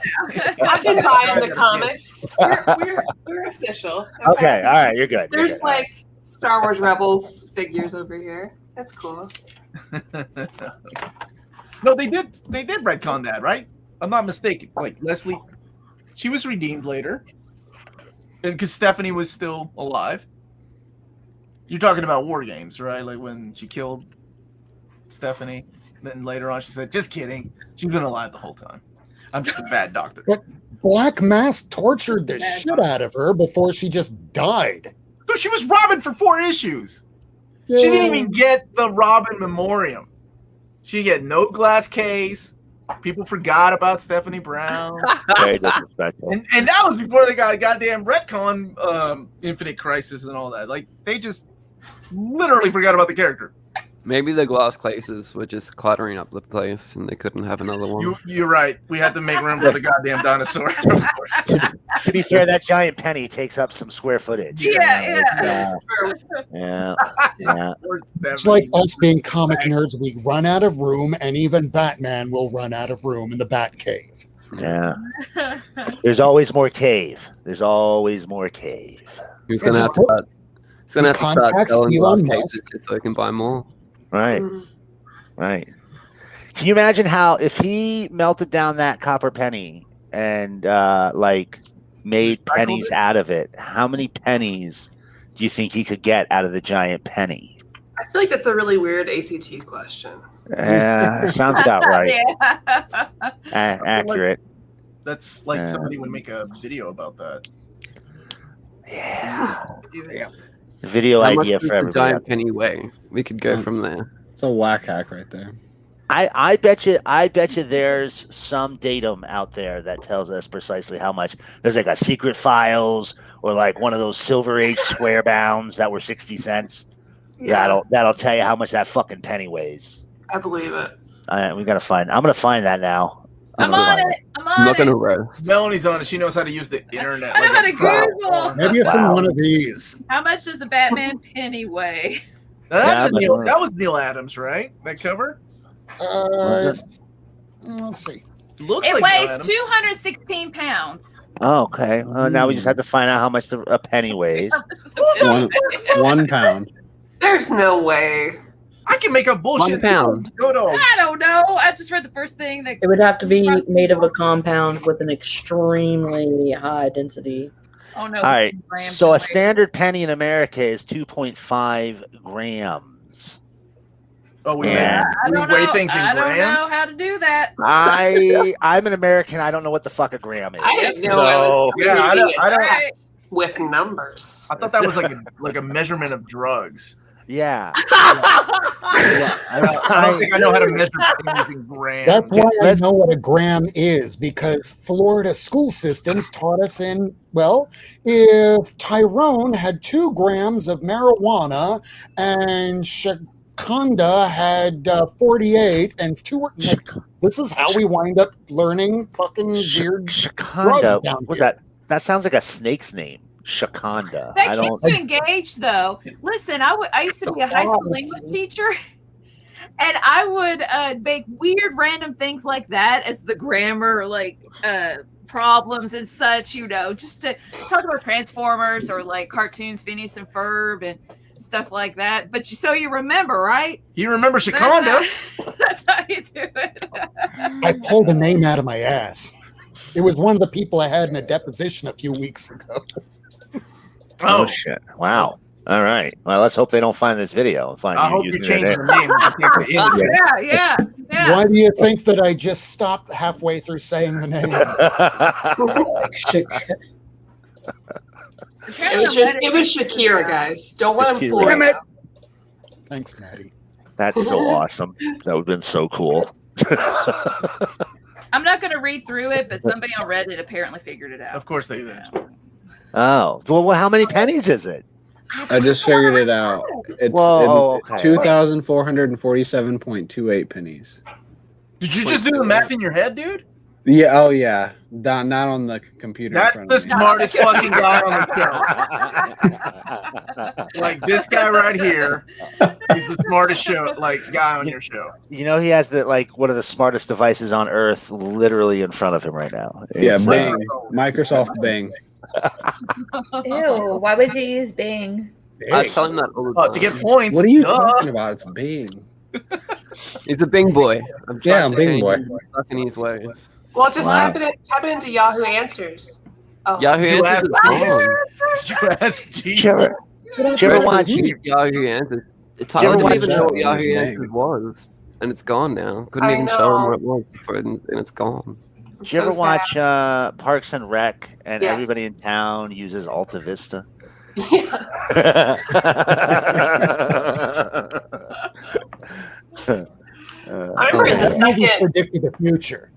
I've been buying the comics. We're official. Okay, all right, you're good. There's like Star Wars Rebels figures over here. That's cool. No, they did retcon that, right? I'm not mistaken. Like Leslie, she was redeemed later, and because Stephanie was still alive. You're talking about War Games, right? Like when she killed Stephanie. Then later on, she said, "Just kidding. She's been alive the whole time. I'm just a bad doctor." But Black Mass tortured the shit out of her before she just died. Dude, she was Robin for 4 issues. Yeah. She didn't even get the Robin Memoriam. She get no glass case. People forgot about Stephanie Brown. Very disrespectful. And that was before they got a goddamn retcon Infinite Crisis and all that. Like, they just literally forgot about the character. Maybe the glass cases were just cluttering up the place and they couldn't have another one. You're right. We had to make room for the goddamn dinosaur, of course. To be fair, that giant penny takes up some square footage. Yeah. Yeah. It's like us being comic nerds. We run out of room, and even Batman will run out of room in the Batcave. Yeah. There's always more cave. There's always more cave. He's gonna have to start Contacts selling Elon glass Musk. cases just so he can buy more. Right. Right. Can you imagine how if he melted down that copper penny and like made pennies out of it, how many pennies do you think he could get out of the giant penny? I feel like that's a really weird ACT question. Sounds about right. Yeah. Accurate. That's like somebody would make a video about that. Yeah. Yeah. Video How much idea does for the everybody. giant penny weigh? We could go from there. It's a whack hack right there. I bet you there's some datum out there that tells us precisely how much. There's like a secret files or like one of those Silver Age square bounds that were 60 cents. Yeah, that'll tell you how much that fucking penny weighs. I believe it. I'm gonna find that now. I'm on it. I'm not gonna roast. Melanie's on it. She knows how to use the internet. I know how to a pro. Google. Maybe it's in one of these. How much does a Batman penny weigh? Now, that's Yeah, that was Neil Adams, right? That cover? Let's see. Looks It like weighs Neil Adams. 216 pounds. Oh, okay. Well, now we just have to find out how much a penny weighs. One pound. There's no way. I can make a bullshit 1 pound. I don't know. I just read the first thing that It would have to be made of a compound with an extremely high density. Oh no! All right. So a standard penny in America is 2.5 grams. Oh, we Yeah. weigh things in I don't grams. know how to do that. I'm an American. I don't know what the fuck a gram is. I didn't know I was Yeah, I don't. with numbers. I thought that was like a measurement of drugs. Yeah. I don't think I know how to measure things in grams. That's why I know what a gram is, because Florida school systems taught us if Tyrone had 2 grams of marijuana and Shakanda had 48 and 2, this is how we wind up learning fucking weird Shakanda. drugs down What's here. that? That sounds like a snake's name. Shakanda. That I keeps don't. you engaged, though. Listen, I used to be a high school English teacher, and I would make weird, random things like that as the grammar, problems and such. Just to talk about Transformers or like cartoons, Phineas and Ferb and stuff like that. But so you remember, right? You remember Shakanda? That's how you do it. I pulled a name out of my ass. It was one of the people I had in a deposition a few weeks ago. Oh shit! Wow. All right. Well, let's hope they don't find this video and find I you hope you using change their the name. Yeah. Why do you think that I just stopped halfway through saying the name? It was Shakira, guys. Don't let him fool Damn you. it. Thanks, Maddie. That's so awesome. That would have been so cool. I'm not going to read through it, but somebody on Reddit apparently figured it out. Of course they did. Oh, well, how many pennies is it? I just figured it out. It's Whoa, okay. 2,447.28 pennies. Did you just do the math in your head, dude? Yeah. Oh, yeah. Not on the computer. That's the smartest fucking guy on the show. Like this guy right here is the smartest guy on your show. He has one of the smartest devices on Earth literally in front of him right now. Yeah, Bing. Microsoft Bing. Ew, why would you use Bing? I tell him that all the time. To get points. What are you talking about? It's Bing. He's a Bing boy. I'm Yeah, Bing boy. Stuck in his ways. Well, just type it into Yahoo Answers. Oh. Yahoo Answers is gone. Did you ask G? Did you ever watch Yahoo Answers? Tyler didn't even know what Yahoo Answers was, and it's gone now. Couldn't even show him what it was before, and it's gone. Did you ever watch Parks and Rec and everybody in town uses Alta Vista? I remember in the second predicted the future.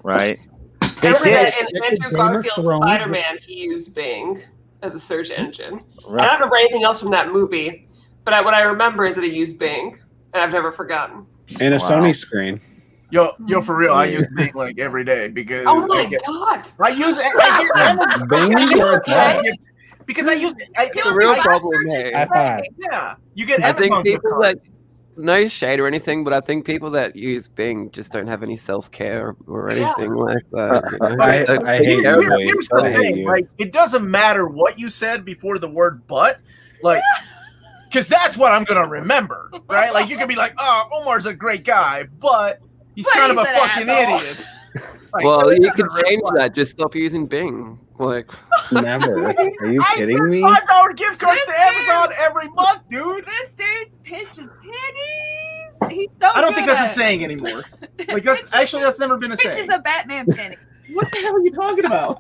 Right. I remember that in Andrew Garfield's Spider-Man, he used Bing as a search engine. Right. I don't remember anything else from that movie, but what I remember is that he used Bing, and I've never forgotten. And a Sony screen. Yo, for real, I use Bing every day because oh my god, I use Bing because I use the real problem. Yeah, you get. I think people that no shade or anything, but I think people that use Bing just don't have any self-care or anything like that. I hate you. Here's the thing, like it doesn't matter what you said before the word "but," like. Because that's what I'm gonna remember, right? Like you can be like, "Oh, Omar's a great guy, but he's kind of a fucking idiot." Like, well, so you can change that. Just stop using Bing. Never. Are you kidding me? $5 gift cards to Amazon every month, dude. This dude pinches pennies. He's so I don't think good that's a saying anymore. Like that's never been a saying. Pinches a Batman penny. What the hell are you talking about?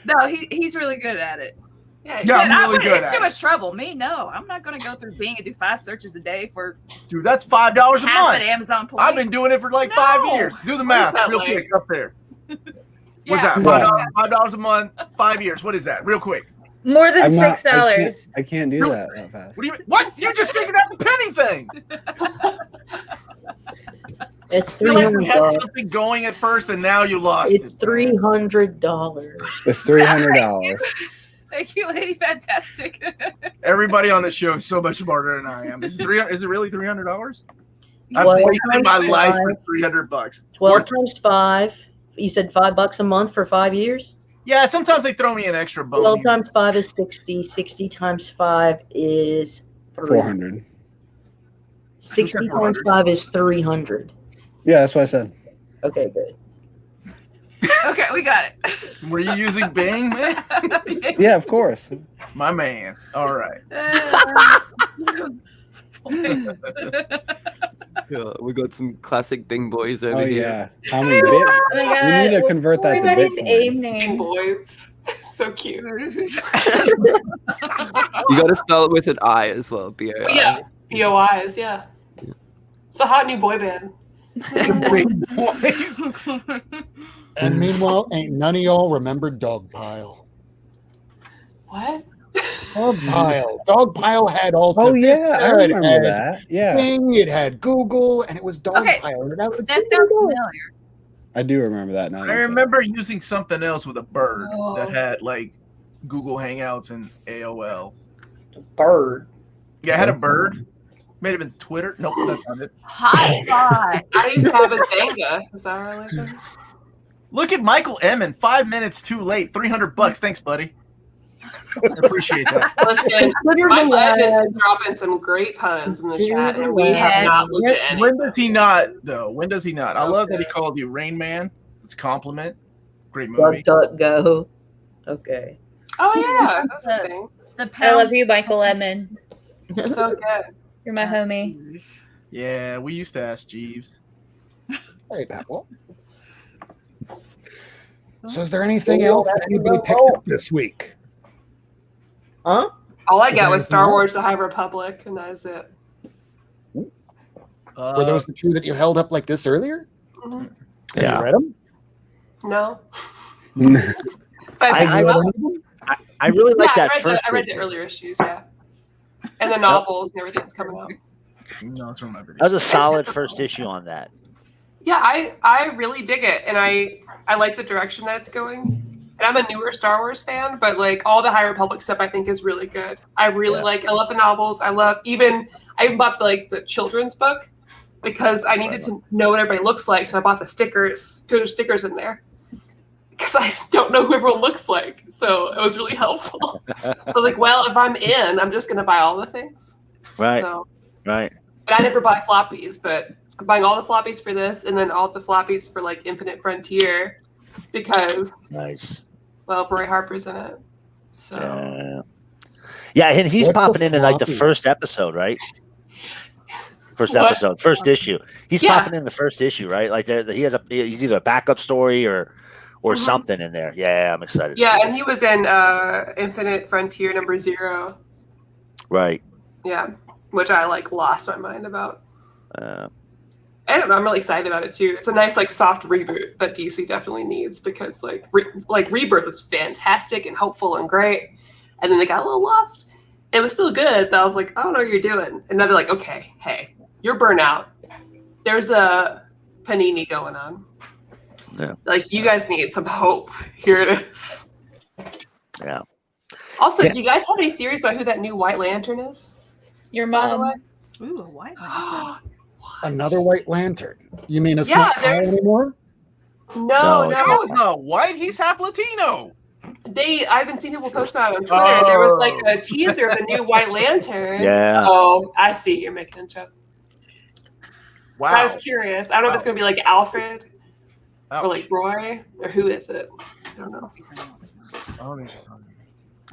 No, he's really good at it. Yeah, I'm really good it's at too it. much trouble. Me, no. I'm not going to go through Bing and do 5 searches a day for. Dude, that's $5 a month. An Amazon point. I've been doing it for 5 years. Do the math real quick up there. What's that? $5 a month, 5 years. What is that? Real quick. More than $6. I can't do that fast. What do you? What? You just figured out the penny thing. It's You like we had $300. something going at first, and now you lost It's it. $300. It's $300. Thank you, Lady Fantastic. Everybody on the show is so much smarter than I am. Is it really $300? I've Well, wasted my life for $300. 12 times 5. You said $5 a month for 5 years? Yeah, sometimes they throw me an extra bone. 12 times 5 is 60. 60 times 5 is 400. 60 times 5 is 300. Yeah, that's what I said. Okay, good. Okay, we got it. Were you using Bing, man? Yeah, of course. My man. All right. Yeah, we got some classic Bing boys over Oh here. yeah. How many bit? Oh my God. We need to convert that to Everybody's Bitcoin. aim Big names. boys. So cute. You got to spell it with an I as well. B-A-I. Yeah. BOIs, yeah. It's a hot new boy band. Big boys. And meanwhile, ain't none of y'all remembered Dogpile. What? Dogpile. Dogpile had all. Oh yeah, I remember that. Yeah, Bing, it had Google, and it was Dogpile. Okay. That sounds familiar. I do remember that now. I remember using something else with a bird Oh. that had like Google Hangouts and AOL. Bird. Yeah, it had a bird. May have been Twitter. Nope, that's not it. Hot spot. I used to have a Zanga. Is that right? Look at Michael Emmon, 5 minutes too late. $300. Thanks, buddy. I appreciate that. Listen, Michael Evans been dropping some great puns in the chat, and we have not looked at any. When does he not, though? When does he not? I love that he called you Rain Man. It's a compliment. Great movie. Duck, go. Okay. Oh yeah, that's a thing. I love you, Michael Edmond. So good. You're my homie. Yeah, we used to ask Jeeves. Hey, Pebble. So, is there anything else that anybody picked up this week? Huh? All I Is got there was Star anything Wars: The High Republic, and that is it. Were those the two that you held up like this earlier? Mhm. Have you read them? No. I really like that first. I read the earlier issues, yeah, and the novels and everything that's coming out. No, it's from my That was a solid first issue on that. Yeah, I really dig it, and I like the direction that it's going. And I'm a newer Star Wars fan, but like all the High Republic stuff, I think is really good. I really I love the novels. I even bought the children's book because I needed to know what everybody looks like. So I bought the stickers. There's stickers in there because I don't know who everyone looks like. So it was really helpful. So I was like, well, if I'm in, I'm just gonna buy all the things. Right. So, Right. but I never buy floppies, but I'm buying all the floppies for this, and then all the floppies for like Infinite Frontier because Nice. well, Roy Harper's in it. So Yeah, and he's What's a popping in like the floppy? first episode, right? First What? episode, first issue. He's Yeah. popping in the first issue, right? Like he's either a backup story or Mhm. something in there. Yeah, I'm excited. to yeah, see and he was in Infinite Frontier #0. it. Right. Yeah, which I lost my mind about. Uh, I'm really excited about it too. It's a nice soft reboot that DC definitely needs because Rebirth was fantastic and hopeful and great, and then they got a little lost. It was still good, but I was like, I don't know what you're doing. And now they're like, okay, hey, you're burnt out. There's a panini going on. Yeah. You guys need some hope. Here it is. Yeah. Also, Yeah. do you guys have any theories about who that new White Lantern is? Your By the mom. way? Ooh, a white lantern. Another White Lantern. You mean it's Yeah, not Kyle there's- anymore? No. Kyle is not white. He's half Latino. I've been seeing people post about it on Twitter. There was a teaser of a new White Lantern. Yeah. Oh, I see. You're making a joke. Wow. I was curious. I don't know if it's gonna be Alfred or Ouch. Roy or who is it? I don't know. Oh, interesting.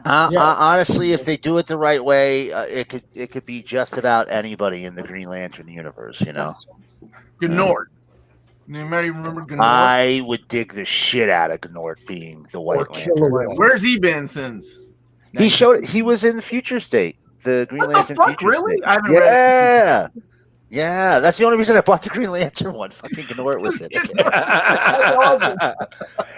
Honestly, if they do it the right way, it could be just about anybody in the Green Lantern universe. You know, Gnort. Anybody remember Gnort? I would dig the shit out of Gnort being the White Lantern. Where's he been since? He was in the Future State, the Green What the Lantern fuck, Future really? State. I haven't read it. Yeah, that's the only reason I bought the Green Lantern one. Fucking Gnort was in it.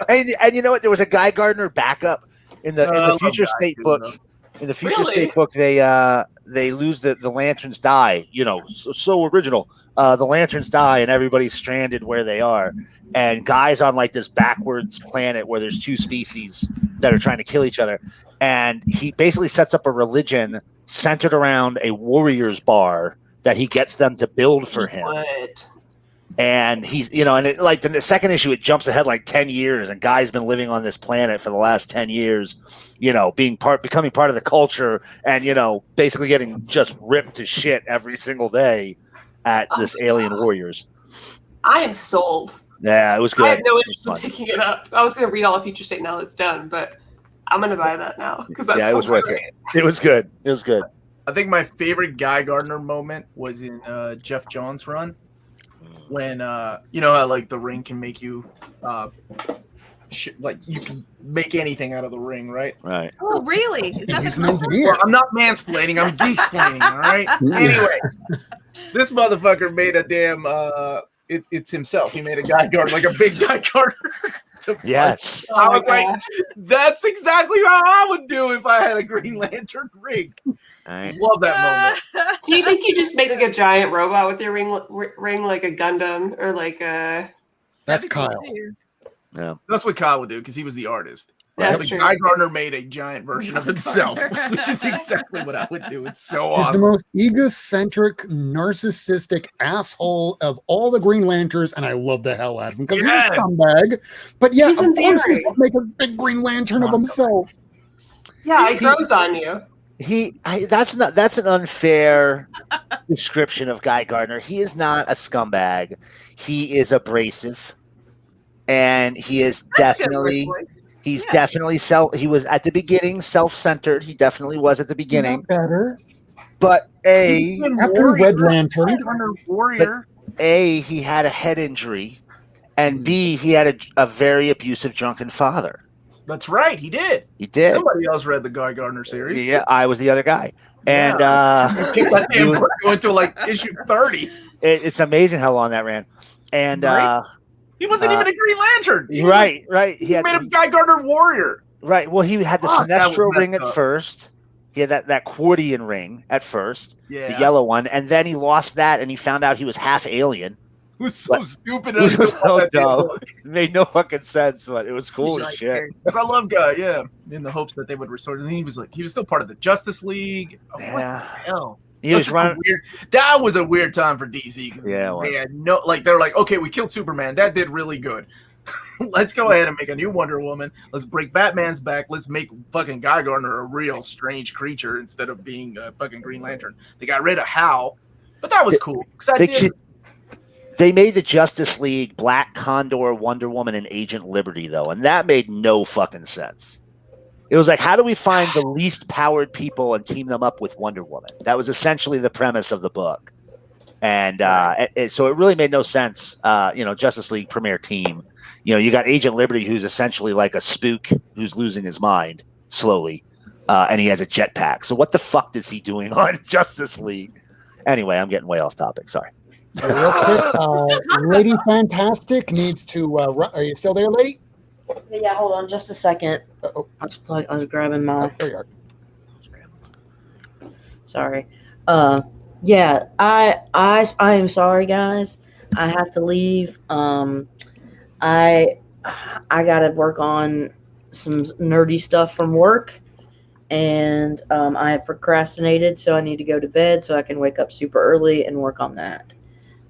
and you know what? There was a Guy Gardner backup in the Future State books. In the Future State book, they lose the lanterns die. You know, so original. The lanterns die, and everybody's stranded where they are. And Guy's on this backwards planet where there's two species that are trying to kill each other. And he basically sets up a religion centered around a warriors bar that he gets them to build for him. What? And he's, and like the second issue, it jumps ahead like 10 years, and Guy's been living on this planet for the last 10 years, becoming part of the culture, and basically getting just ripped to shit every single day at this alien warriors. I am sold. Yeah, it was good. I have no interest in picking it up. I was going to read all of Future State now that it's done, but I'm going to buy that now because that's it was worth it. It was good. It was good. I think my favorite Guy Gardner moment was in Jeff Johns' run. When how like the ring can make you like you can make anything out of the ring, right? Right. Oh, really? Is that He's an engineer. Well, I'm not mansplaining. I'm geeksplaining. All right. Anyway, this motherfucker made a damn. It's himself. He made a Guy Gardner, like a big Guy Gardner. Yes. I was like, that's exactly how I would do if I had a Green Lantern ring. Love that moment. Do you think you just make like a giant robot with your ring like a Gundam or like a? That's Kyle. Yeah, that's what Kyle would do because he was the artist. That's true. Guy Gardner made a giant version of himself, which is exactly what I would do. It's so He's awesome. the most egocentric, narcissistic asshole of all the Green Lanterns, and I love the hell out of him because he's a scumbag. But yeah, He's of course he's endearing. gonna make a big Green Lantern of himself. Yeah, it grows on you. That's an unfair description of Guy Gardner. He is not a scumbag. He is abrasive, and he is definitely. He's definitely he was at the beginning self-centered. He definitely was at the beginning. Not better. But after Red Lantern, Warrior. He had a head injury, and B, he had a very abusive drunken father. That's right, he did. He did. Somebody else read the Guy Gardner series. Yeah, I was the other guy. And going to like issue 30. It's amazing how long that ran. And he wasn't even a Green Lantern. Right. He made a Guy Gardner Warrior. Right. Well, he had the Sinestro ring at first. He had that Quardian ring at first, the yellow one, and then he lost that, and he found out he was half alien. It was so stupid. It was so dumb. It made no fucking sense, but it was cool as shit. I love Guy, in the hopes that they would restore. And he was still part of the Justice League. Oh, what the hell? He was running. That was a weird time for DC. Yeah, they had they're like, okay, we killed Superman. That did really good. Let's go ahead and make a new Wonder Woman. Let's break Batman's back. Let's make fucking Guy Gardner a real strange creature instead of being a fucking Green Lantern. They got rid of Hal, but that was cool. They made the Justice League Black Condor, Wonder Woman, and Agent Liberty, though, and that made no fucking sense. It was like, how do we find the least powered people and team them up with Wonder Woman? That was essentially the premise of the book. And so it really made no sense. Justice League Premier Team. You got Agent Liberty, who's essentially like a spook who's losing his mind slowly, and he has a jetpack. So what the fuck is he doing on Justice League? Anyway, I'm getting way off topic. Sorry. Real quick, Lady Fantastic needs to. Are you still there, Lady? Yeah, hold on just a second. I was grabbing my. There you are. Sorry. Yeah, I am sorry, guys. I have to leave. I gotta work on some nerdy stuff from work, and I have procrastinated, so I need to go to bed so I can wake up super early and work on that.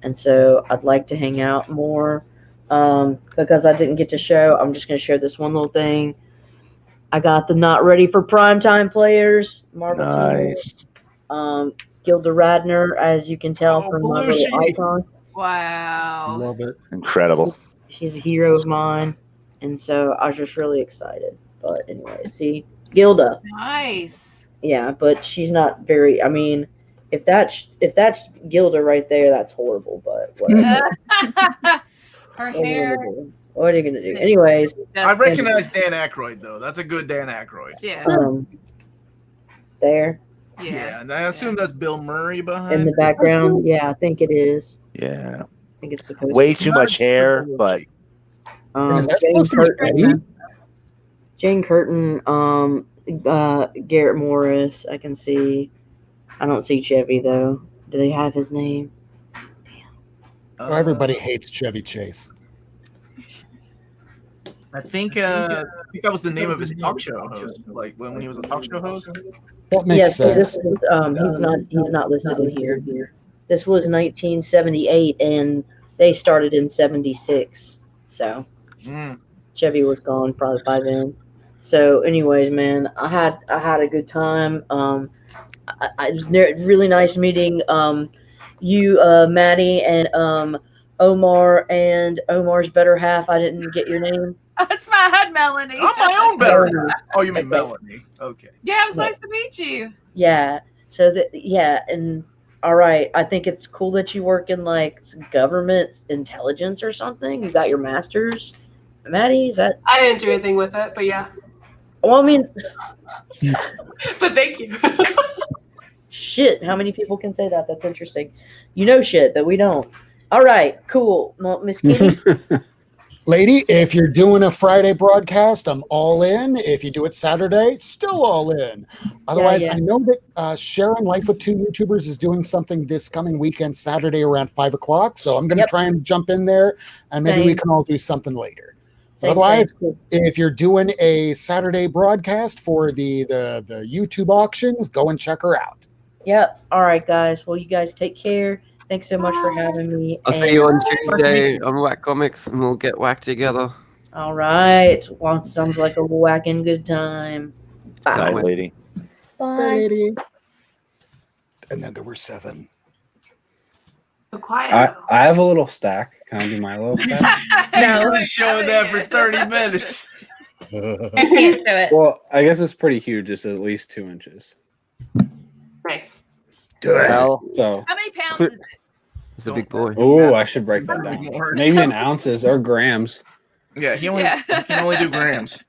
And so I'd like to hang out more. Because I didn't get to show, I'm just going to share this one little thing. I got the Not Ready for Primetime Players Marvel team. Gilda Radner, as you can tell from my little icon. Wow. Love it. Incredible. She's a hero of mine. And so I was just really excited. But anyway, see, Gilda. Nice. Yeah, but she's not very, I mean, if that's Gilda right there, that's horrible, but whatever. Her hair. What are you gonna do? Anyways, I recognize Dan Aykroyd though. That's a good Dan Aykroyd. Yeah. There. Yeah, and I assume that's Bill Murray behind In the background. Yeah, I think it is. Yeah. I think it's supposed way to too much hair, but Is that supposed to be Eddie? Jane Curtin, Garrett Morris. I can see. I don't see Chevy though. Do they have his name? Everybody hates Chevy Chase. I think that was the name of his talk show host, like when he was a talk show host. That makes sense. This is, he's not listed in here. This was 1978, and They started in '76, so Mm. Chevy was gone probably by then. So, anyways, man, I had a good time. It was really nice meeting you, Maddie, and Omar, and Omar's better half. I didn't get your name. That's my head, Melanie. I'm my own better. Melanie. Oh, you mean Okay. Melanie? Okay. Yeah, it was nice to meet you. Yeah. So and all right. I think it's cool that you work in like government intelligence or something. You got your master's, Maddie. Is that? I didn't do anything with it, but yeah. Well, I mean, But thank you. shit. How many people can say that? That's interesting. You know shit that we don't. All right. Cool. Well, Miss Kitty. Lady, if you're doing a Friday broadcast, I'm all in. If you do it Saturday, still all in. Otherwise, yeah. I know that Sharon Life with Two YouTubers is doing something this coming weekend, Saturday around 5 o'clock. So I'm going to try and jump in there, and maybe we Same. can all do something later. Same, Otherwise, same. if you're doing a Saturday broadcast for the YouTube auctions, go and check her out. Yep. All right, guys. Well, you guys take care. Thanks so much for having me. I'll see you on Tuesday on Whack Comics, and we'll get whacked together. All right. Well, sounds like a whacking good time. Bye. Night, lady. Bye, Bye. lady. And then there were 7. So quiet. I have a little stack. Can I do my little stack? He's been showing that for 30 minutes. I can't do it. Well, I guess it's pretty huge. It's at least 2 inches. Nice. Good. Well, So, How many pounds is it? It's a big boy. oh, I should break that down. Maybe in ounces or grams. Yeah, he can only do grams.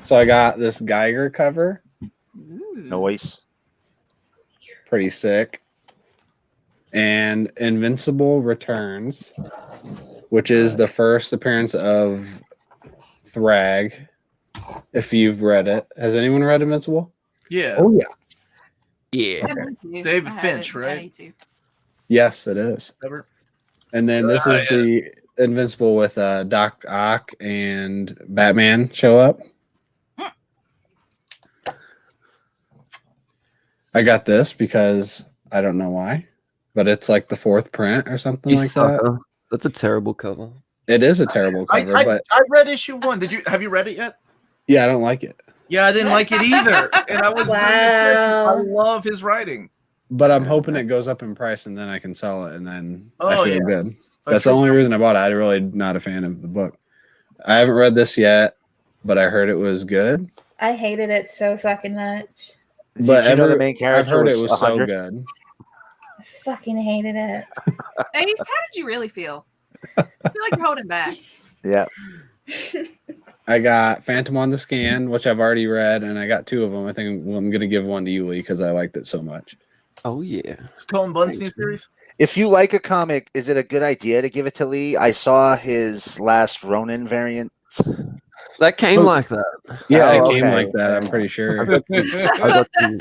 So I got this Geiger cover. noise. Pretty sick. And Invincible returns, which is the first appearance of Thrag. If you've read it, has anyone read Invincible? Yeah. Oh, yeah. Yeah. I need to. David I Finch, haven't. I right? need to. Yes, it is. Ever? And then this is the Invincible with Doc Ock and Batman show up. I got this because I don't know why, but it's like the 4th print or something You like sucker. that. That's a terrible cover. It is a terrible cover, but I read issue 1. Have you read it yet? yeah, I don't like it. Yeah, I didn't like it either. And I was really Wow. impressed. I love his writing. But I'm hoping it goes up in price and then I can sell it and then I Oh, feel yeah. good. That's the only reason I bought it. I'm really not a fan of the book. I haven't read this yet, but I heard it was good. I hated it so fucking much. But you know the main character I've heard it was was so 100? good. I fucking hated it. Ace, how did you really feel? I feel like you're holding back. Yeah. I got Phantom on the Scan, which I've already read, and I got 2 of them. I think I'm going to give one to you, Lee, because I liked it so much. Oh, yeah. Colin Bunstein series? If you like a comic, is it a good idea to give it to Lee? I saw his last Ronin variant. That came like that. Yeah, Oh, it came okay. like that. I'm pretty sure. I got some-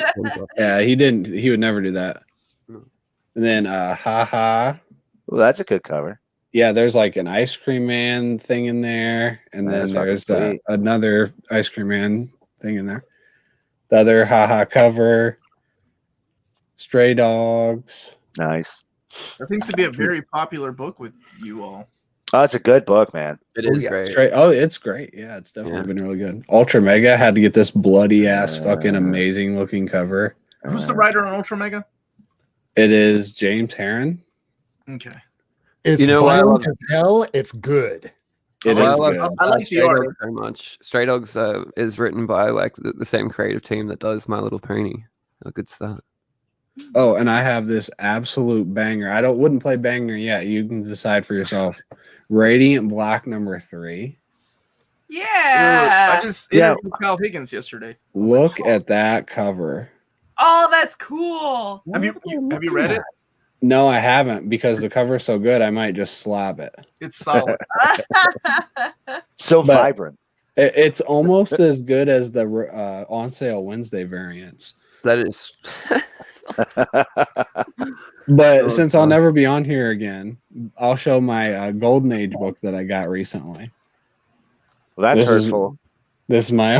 Yeah, he didn't. He would never do that. And then, haha. Well, that's a good cover. Yeah, there's like an Ice Cream Man thing in there, and then That's fucking there's sweet. another Ice Cream Man thing in there. The other haha cover. Stray Dogs. Nice. That seems to be a very popular book with you all. Oh, it's a good book, man. It is great. It's great. Yeah, it's definitely been really good. Ultra Mega had to get this bloody ass fucking amazing looking cover. Who's the writer on Ultra Mega? It is James Heron. Okay. It's You know what I violent love? as hell. It's good. It Well, is I good. love I like the Stray art. Dogs so much. Stray Dogs is written by like the same creative team that does My Little Pony. A good start. Oh, and I have this absolute banger. I wouldn't play banger yet. You can decide for yourself. Radiant Black #3. Yeah. I just interviewed Kyle Higgins yesterday. Look at that cover. Oh, that's cool. Have you read it? No, I haven't because the cover's so good. I might just slap it. It's solid. So But- vibrant. It's almost as good as the on sale Wednesday variants. That is. But since I'll never be on here again, I'll show my Golden Age book that I got recently. Well, that's This is- hurtful. This is my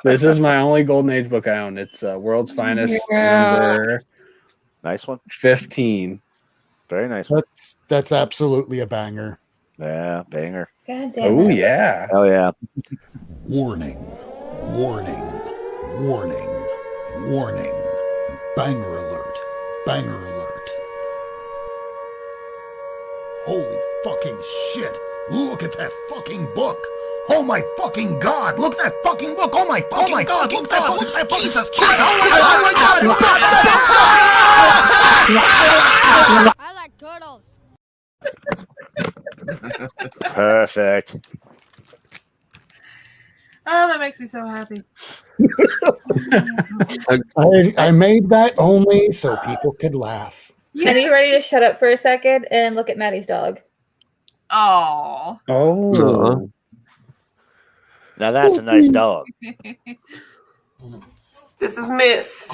this is my only Golden Age book I own. It's World's Finest Yeah. number Nice one. 15. Very nice one. That's absolutely a banger. Yeah, banger. God damn Oh it. yeah. Oh yeah. Warning, warning, warning, warning. Banger alert, banger alert. Holy fucking shit. Look at that fucking book. Oh my fucking god. Look at that fucking book. Oh my fucking god. Look at that book. Jesus Christ. Oh my god. I like turtles. Perfect. Oh, that makes me so happy. I made that only so people could laugh. Are you ready to shut up for a second and look at Maddie's dog? Oh. Oh. Now that's a nice dog. This is Miss.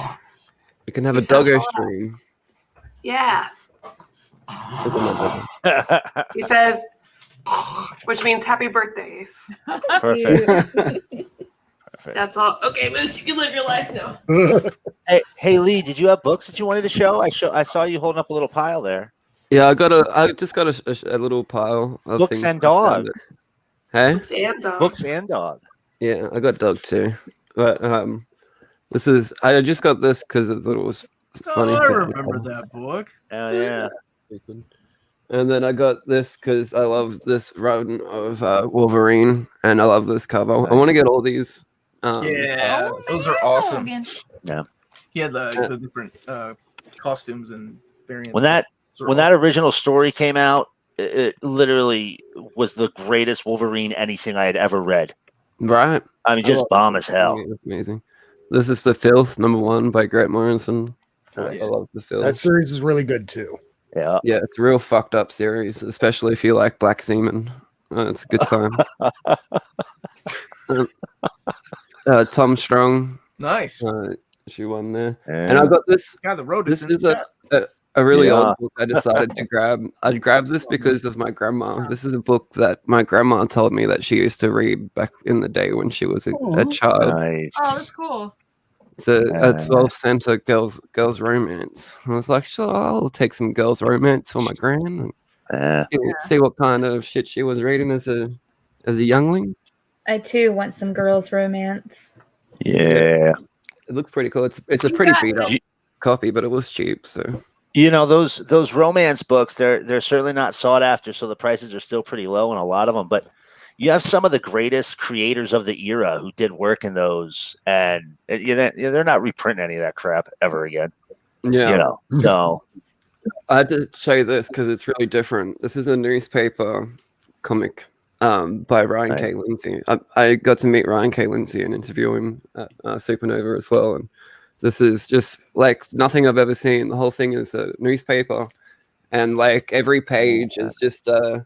You can have a doggo stream. Yeah. He says, which means happy birthdays. Perfect. That's all. Okay, Moose, you can live your life now. Hey, Lee, did you have books that you wanted to show? I saw you holding up a little pile there. Yeah, I just got a little pile of Books things and I dog. found it. Hey? Books and dog. Books and dog. Yeah, I got dog too. But this is I just got this because it thought it was funny. Oh, I 'cause remember that book. Oh yeah. And then I got this because I love this run of Wolverine, and I love this cover. I want to get all these. Yeah, Oh, those man, are awesome. Logan. Yeah. He had the different costumes and variants. When that original story came out, it literally was the greatest Wolverine anything I had ever read. Right. I mean, just bomb as hell. Yeah, amazing. This is The Filth, #1 by Grant Morrison. I love The Filth. That series is really good too. Yeah. Yeah, it's a real fucked up series, especially if you like Black Seaman. It's a good time. Tom Strong. Nice. She won there. And I got this. God, the road This is a really Yeah. old book I decided to grab. I grabbed this because of my grandma. This is a book that my grandma told me that she used to read back in the day when she was a child. Nice. Oh, that's cool. It's a 12 center girls romance. I was like, sure, I'll take some girls romance for my gran. And see what kind of shit she was reading as a youngling. I too want some girls' romance. Yeah. It looks pretty cool. It's a pretty beat up copy, but it was cheap. So You know, those romance books, they're certainly not sought after, so the prices are still pretty low in a lot of them. But you have some of the greatest creators of the era who did work in those, and they're not reprinting any of that crap ever again. yeah, You know, so I had to show you this because it's really different. This is a newspaper comic by Ryan K. Lindsay. I got to meet Ryan K. Lindsay and interview him at Supernova as well. And this is just like nothing I've ever seen. The whole thing is a newspaper, and like every page is just a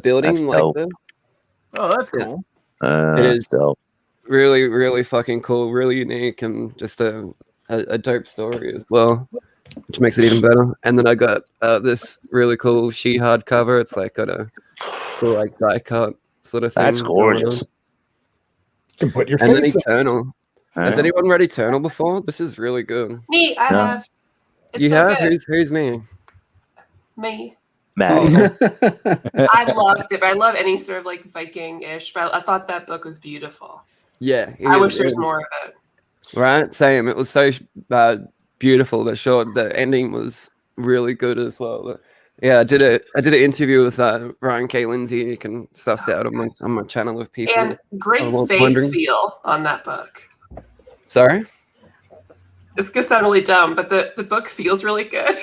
building That's like dope. this. Oh, that's cool. It is dope. Really, really fucking cool, really unique, and just a dope story as well, which makes it even better. And then I got this really cool She hardcover. It's like got a cool like die cut sort of thing. That's gorgeous. You can put your And then face up. Eternal. Has anyone read Eternal before? This is really good. Me, I have. It's You so have? good. Who's me? Me. Maddie. I loved it, but I love any sort of like Viking-ish. But I thought that book was beautiful. Yeah. I wish there was more of it. Right? Same. It was so beautiful. The ending was really good as well. But yeah, I did an interview with Ryan K. Lindsay. You can suss it out on my channel if people And great are face wondering. feel on that book. Sorry? This could sound really dumb, but the book feels really good.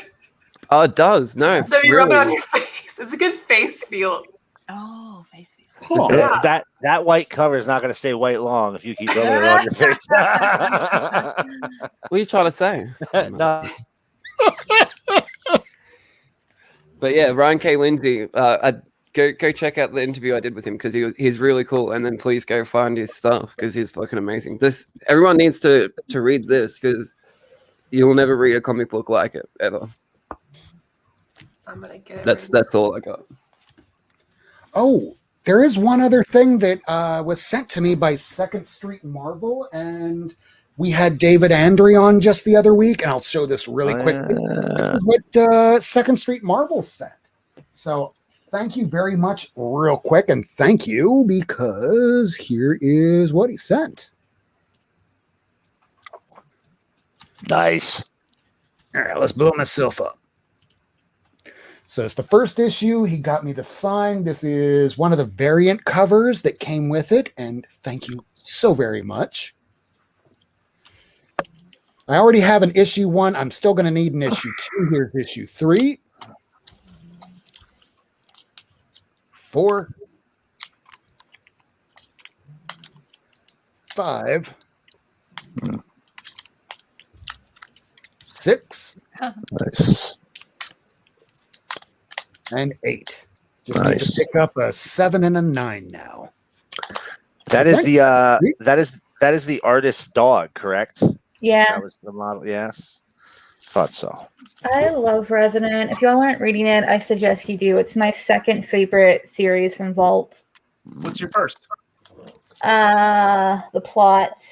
Oh, it does. No. So you rub it really. on your face. It's a good face feel. Oh, face feel. Huh. Yeah. That white cover is not going to stay white long if you keep rubbing it on your face. What are you trying to say? No. But yeah, Ryan K. Lindsay, go check out the interview I did with him because he's really cool. And then please go find his stuff because he's fucking amazing. Everyone needs to read this because you'll never read a comic book like it ever. I'm gonna get it. That's all I got. Oh, there is one other thing that was sent to me by Second Street Marvel, and We had David Andre on just the other week, and I'll show this really quickly. This is what Second Street Marvel sent. So thank you very much, real quick, and thank you, because here is what he sent. Nice. All right, let's blow myself up. So it's the first issue. He got me the sign. This is one of the variant covers that came with it, and thank you so very much. I already have an issue 1. I'm still going to need an issue 2. Here's issue 3. 4. 5. 6. Nice. And 8. Just need to pick up a 7 and a 9 now. That is the artist's dog, correct? Yeah. That was the model. Yes. Thought so. I love Resonant. If y'all aren't reading it, I suggest you do. It's my second favorite series from Vault. What's your first? The plot.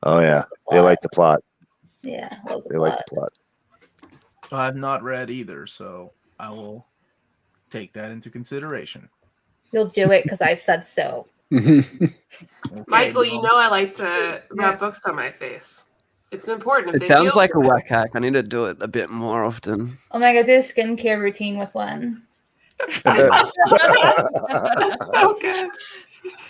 Oh yeah, they like the plot. Yeah, love They like the plot. I've not read either, so I will take that into consideration. You'll do it because I said so. Michael, you know I like to rub books on my face. It's important. It sounds like a whack hack. I need to do it a bit more often. Oh my god, do a skincare routine with one. That's so good.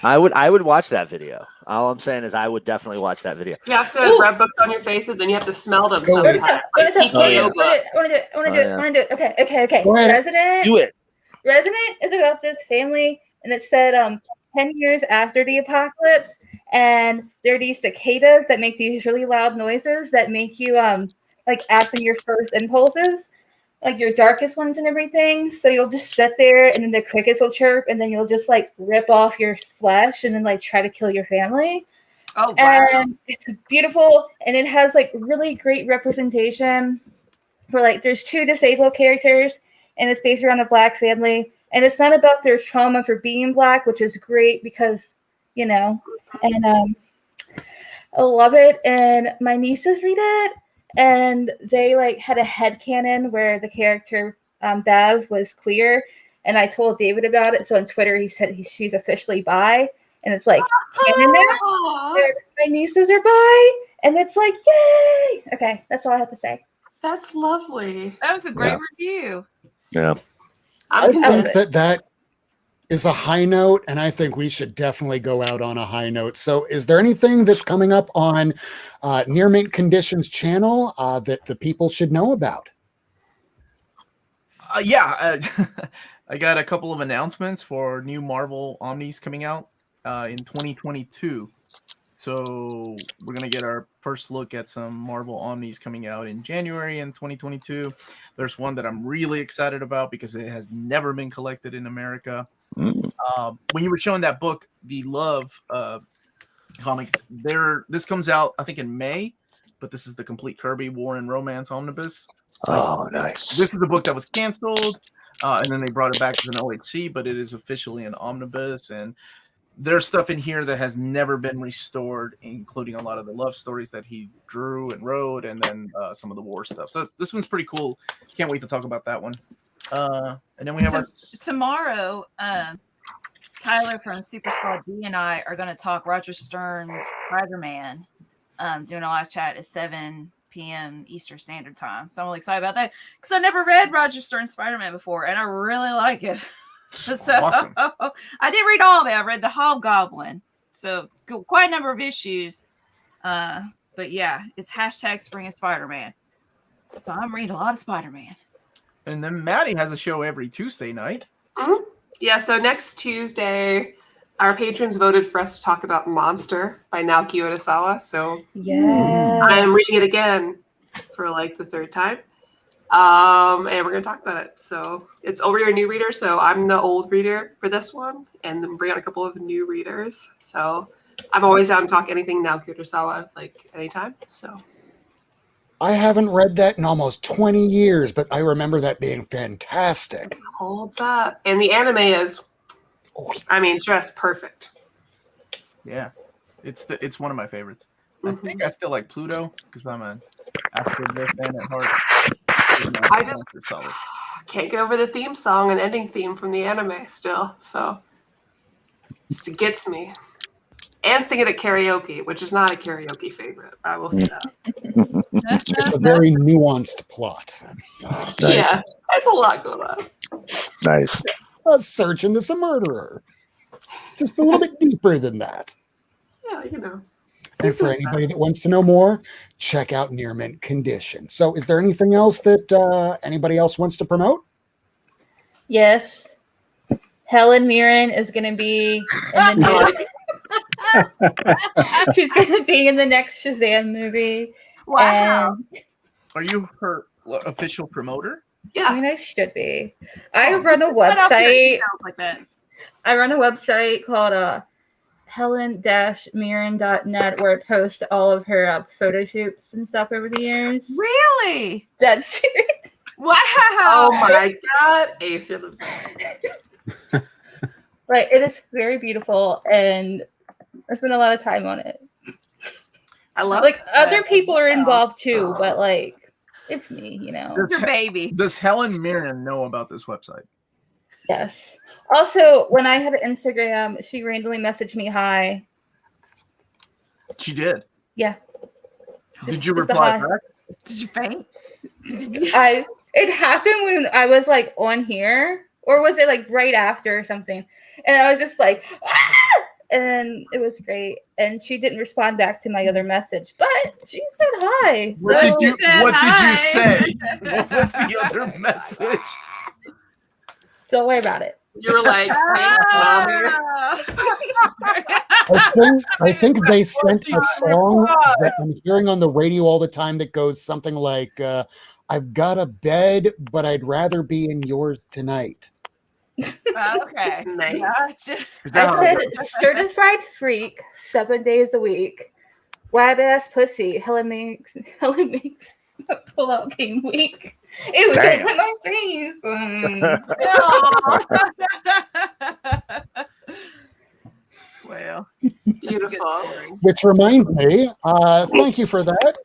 I would watch that video. All I'm saying is I would definitely watch that video. You have to rub books on your faces and you have to smell them sometimes. Like TKO books. I want to do it. Okay. Go ahead. Resonant. Do it. Resonant is about this family, and it said 10 years after the apocalypse, and there are these cicadas that make these really loud noises that make you like act on your first impulses, like your darkest ones and everything. So you'll just sit there, and then the crickets will chirp, and then you'll just like rip off your flesh and then like try to kill your family. Oh wow. And it's beautiful, and it has like really great representation for like there's 2 disabled characters, and it's based around a Black family. And it's not about their trauma for being Black, which is great because, you know, and I love it. And my nieces read it, and they like had a headcanon where the character Bev was queer. And I told David about it. So on Twitter, he said she's officially bi. And it's like, canon now. My nieces are bi. And it's like, yay. Okay, that's all I have to say. That's lovely. That was a great review. Yeah. I think that is a high note, and I think we should definitely go out on a high note. So is there anything that's coming up on Near Mint Conditions channel that the people should know about? I got a couple of announcements for new Marvel Omnis coming out in 2022. So we're going to get our first look at some Marvel Omnis coming out in January in 2022. There's one that I'm really excited about because it has never been collected in America. When you were showing that book, the Love comic, this comes out, I think, in May, but this is the complete Kirby War and Romance Omnibus. Oh, nice. This is the book that was canceled, and then they brought it back as an OHC, but it is officially an omnibus, and there's stuff in here that has never been restored, including a lot of the love stories that he drew and wrote, and then some of the war stuff. So this one's pretty cool. Can't wait to talk about that one. And then we have tomorrow. Tyler from Super Squad B and I are going to talk Roger Stern's Spider-Man. Doing a live chat at 7 p.m. Eastern Standard Time. So I'm really excited about that because I never read Roger Stern's Spider-Man before, and I really like it. So awesome. I didn't read all of it. I read the Hobgoblin. So quite a number of issues. But yeah, it's hashtag Spring of Spider-Man. So I'm reading a lot of Spider-Man. And then Maddie has a show every Tuesday night. Mm-hmm. Yeah, so next Tuesday, our patrons voted for us to talk about Monster by Naoki Urasawa. So I am reading it again for like the 3rd time. And we're going to talk about it. So it's over your new reader. So I'm the old reader for this one, and then bring on a couple of new readers. So I'm always down to talk anything Naoki Urasawa, like anytime. So I haven't read that in almost 20 years, but I remember that being fantastic. Holds up. And the anime is, I mean, just perfect. Yeah, it's one of my favorites. I think I still like Pluto because I'm an Astro Boy fan at heart. I just can't get over the theme song and ending theme from the anime still. So it gets me. And sing it at karaoke, which is not a karaoke favorite. I will say that. It's a very nuanced plot. Nice. Yeah, there's a lot going on. Nice. A search and this a murderer. Just a little bit deeper than that. Yeah, you know. And for anybody that wants to know more, check out Near Mint Condition. So is there anything else that anybody else wants to promote? Yes. Helen Mirren is going to be in the she's going to be in the next Shazam movie. Wow. Are you her official promoter? Yeah. I mean, I should be. I run a website. Like that. I run a website called helen-mirren.net where I post all of her photo shoots and stuff over the years. Really? That's serious. Wow. Oh my God. Ace, you're the best. Right. It is very beautiful and I spent a lot of time on it. I love like that. other people are involved too, but like it's me, you know. Your baby. Does Helen Mirren know about this website? Yes. Also, when I had an Instagram, she randomly messaged me hi. She did. Yeah. Did you just a reply hi. back? Did you faint? It happened when I was like on here, or was it like right after or something? And I was just like, ah! And it was great. And she didn't respond back to my other message, but she said hi. What did you say? What was the other message? Don't worry about it. You were like, I think they sent a song that I'm hearing on the radio all the time that goes something like, I've got a bed, but I'd rather be in yours tonight. Okay. Nice. Gotcha. I said certified freak 7 days a week. Wide ass pussy. Helen makes a pull out game week. It was Damn. like my face. Well, beautiful. Which reminds me, thank you for that.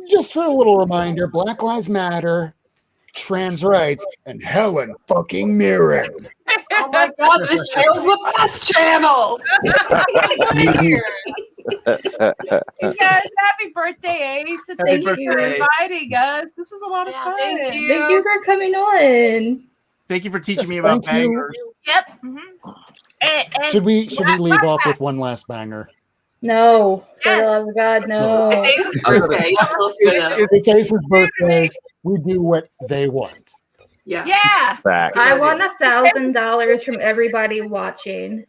Just for a little reminder, Black Lives Matter, trans rights, and Helen fucking Mirren. Oh my God, this channel's the best channel. you guys, happy birthday, Ace. And Happy thank you for birthday. inviting us. This is a lot of fun. Thank you. Thank you for coming on. Thank you for teaching me Yes, about thank you. bangers. Yep. Mm-hmm. And Should we leave off with one last banger? No. For the Yes. love of God, no. It's Ace's birthday. You have to listen to it. It's Ace's birthday. We do what they want. Yeah. yeah. Facts. I want $1,000 from everybody watching.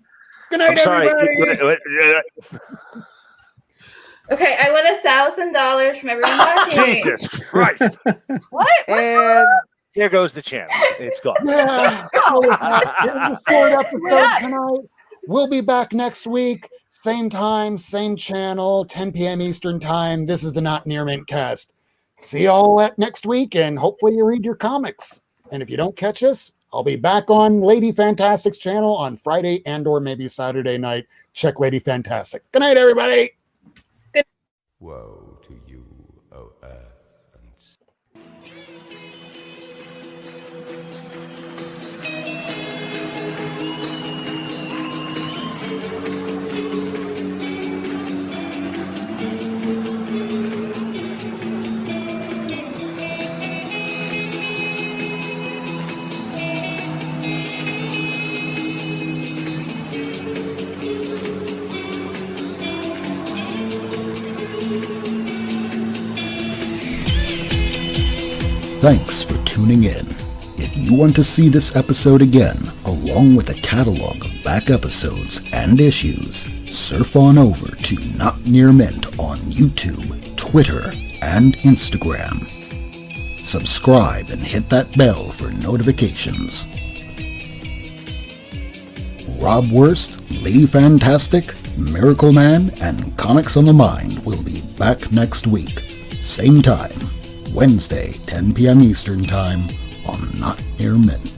Good I'm night, sorry. everybody. Okay, I want $1,000 from everyone watching. Jesus Christ. What? And there goes the channel. It's gone. Yeah. So with that, here's a short episode tonight. We'll be back next week. Same time, same channel, 10 p.m. Eastern time. This is the Not Near Mint cast. See y'all at next week, and hopefully you read your comics. And if you don't catch us, I'll be back on Lady Fantastic's channel on Friday and or maybe Saturday night. Check Lady Fantastic. Good night, everybody. Woe to you, O earth and sea. Thanks for tuning in. If you want to see this episode again, along with a catalog of back episodes and issues, surf on over to Not Near Mint on YouTube, Twitter, and Instagram. Subscribe and hit that bell for notifications. Rob Wurst, Lady Fantastic, Miracle Man, and Comics on the Mind will be back next week. Same time, Wednesday, 10 p.m. Eastern Time on Not Near Mint.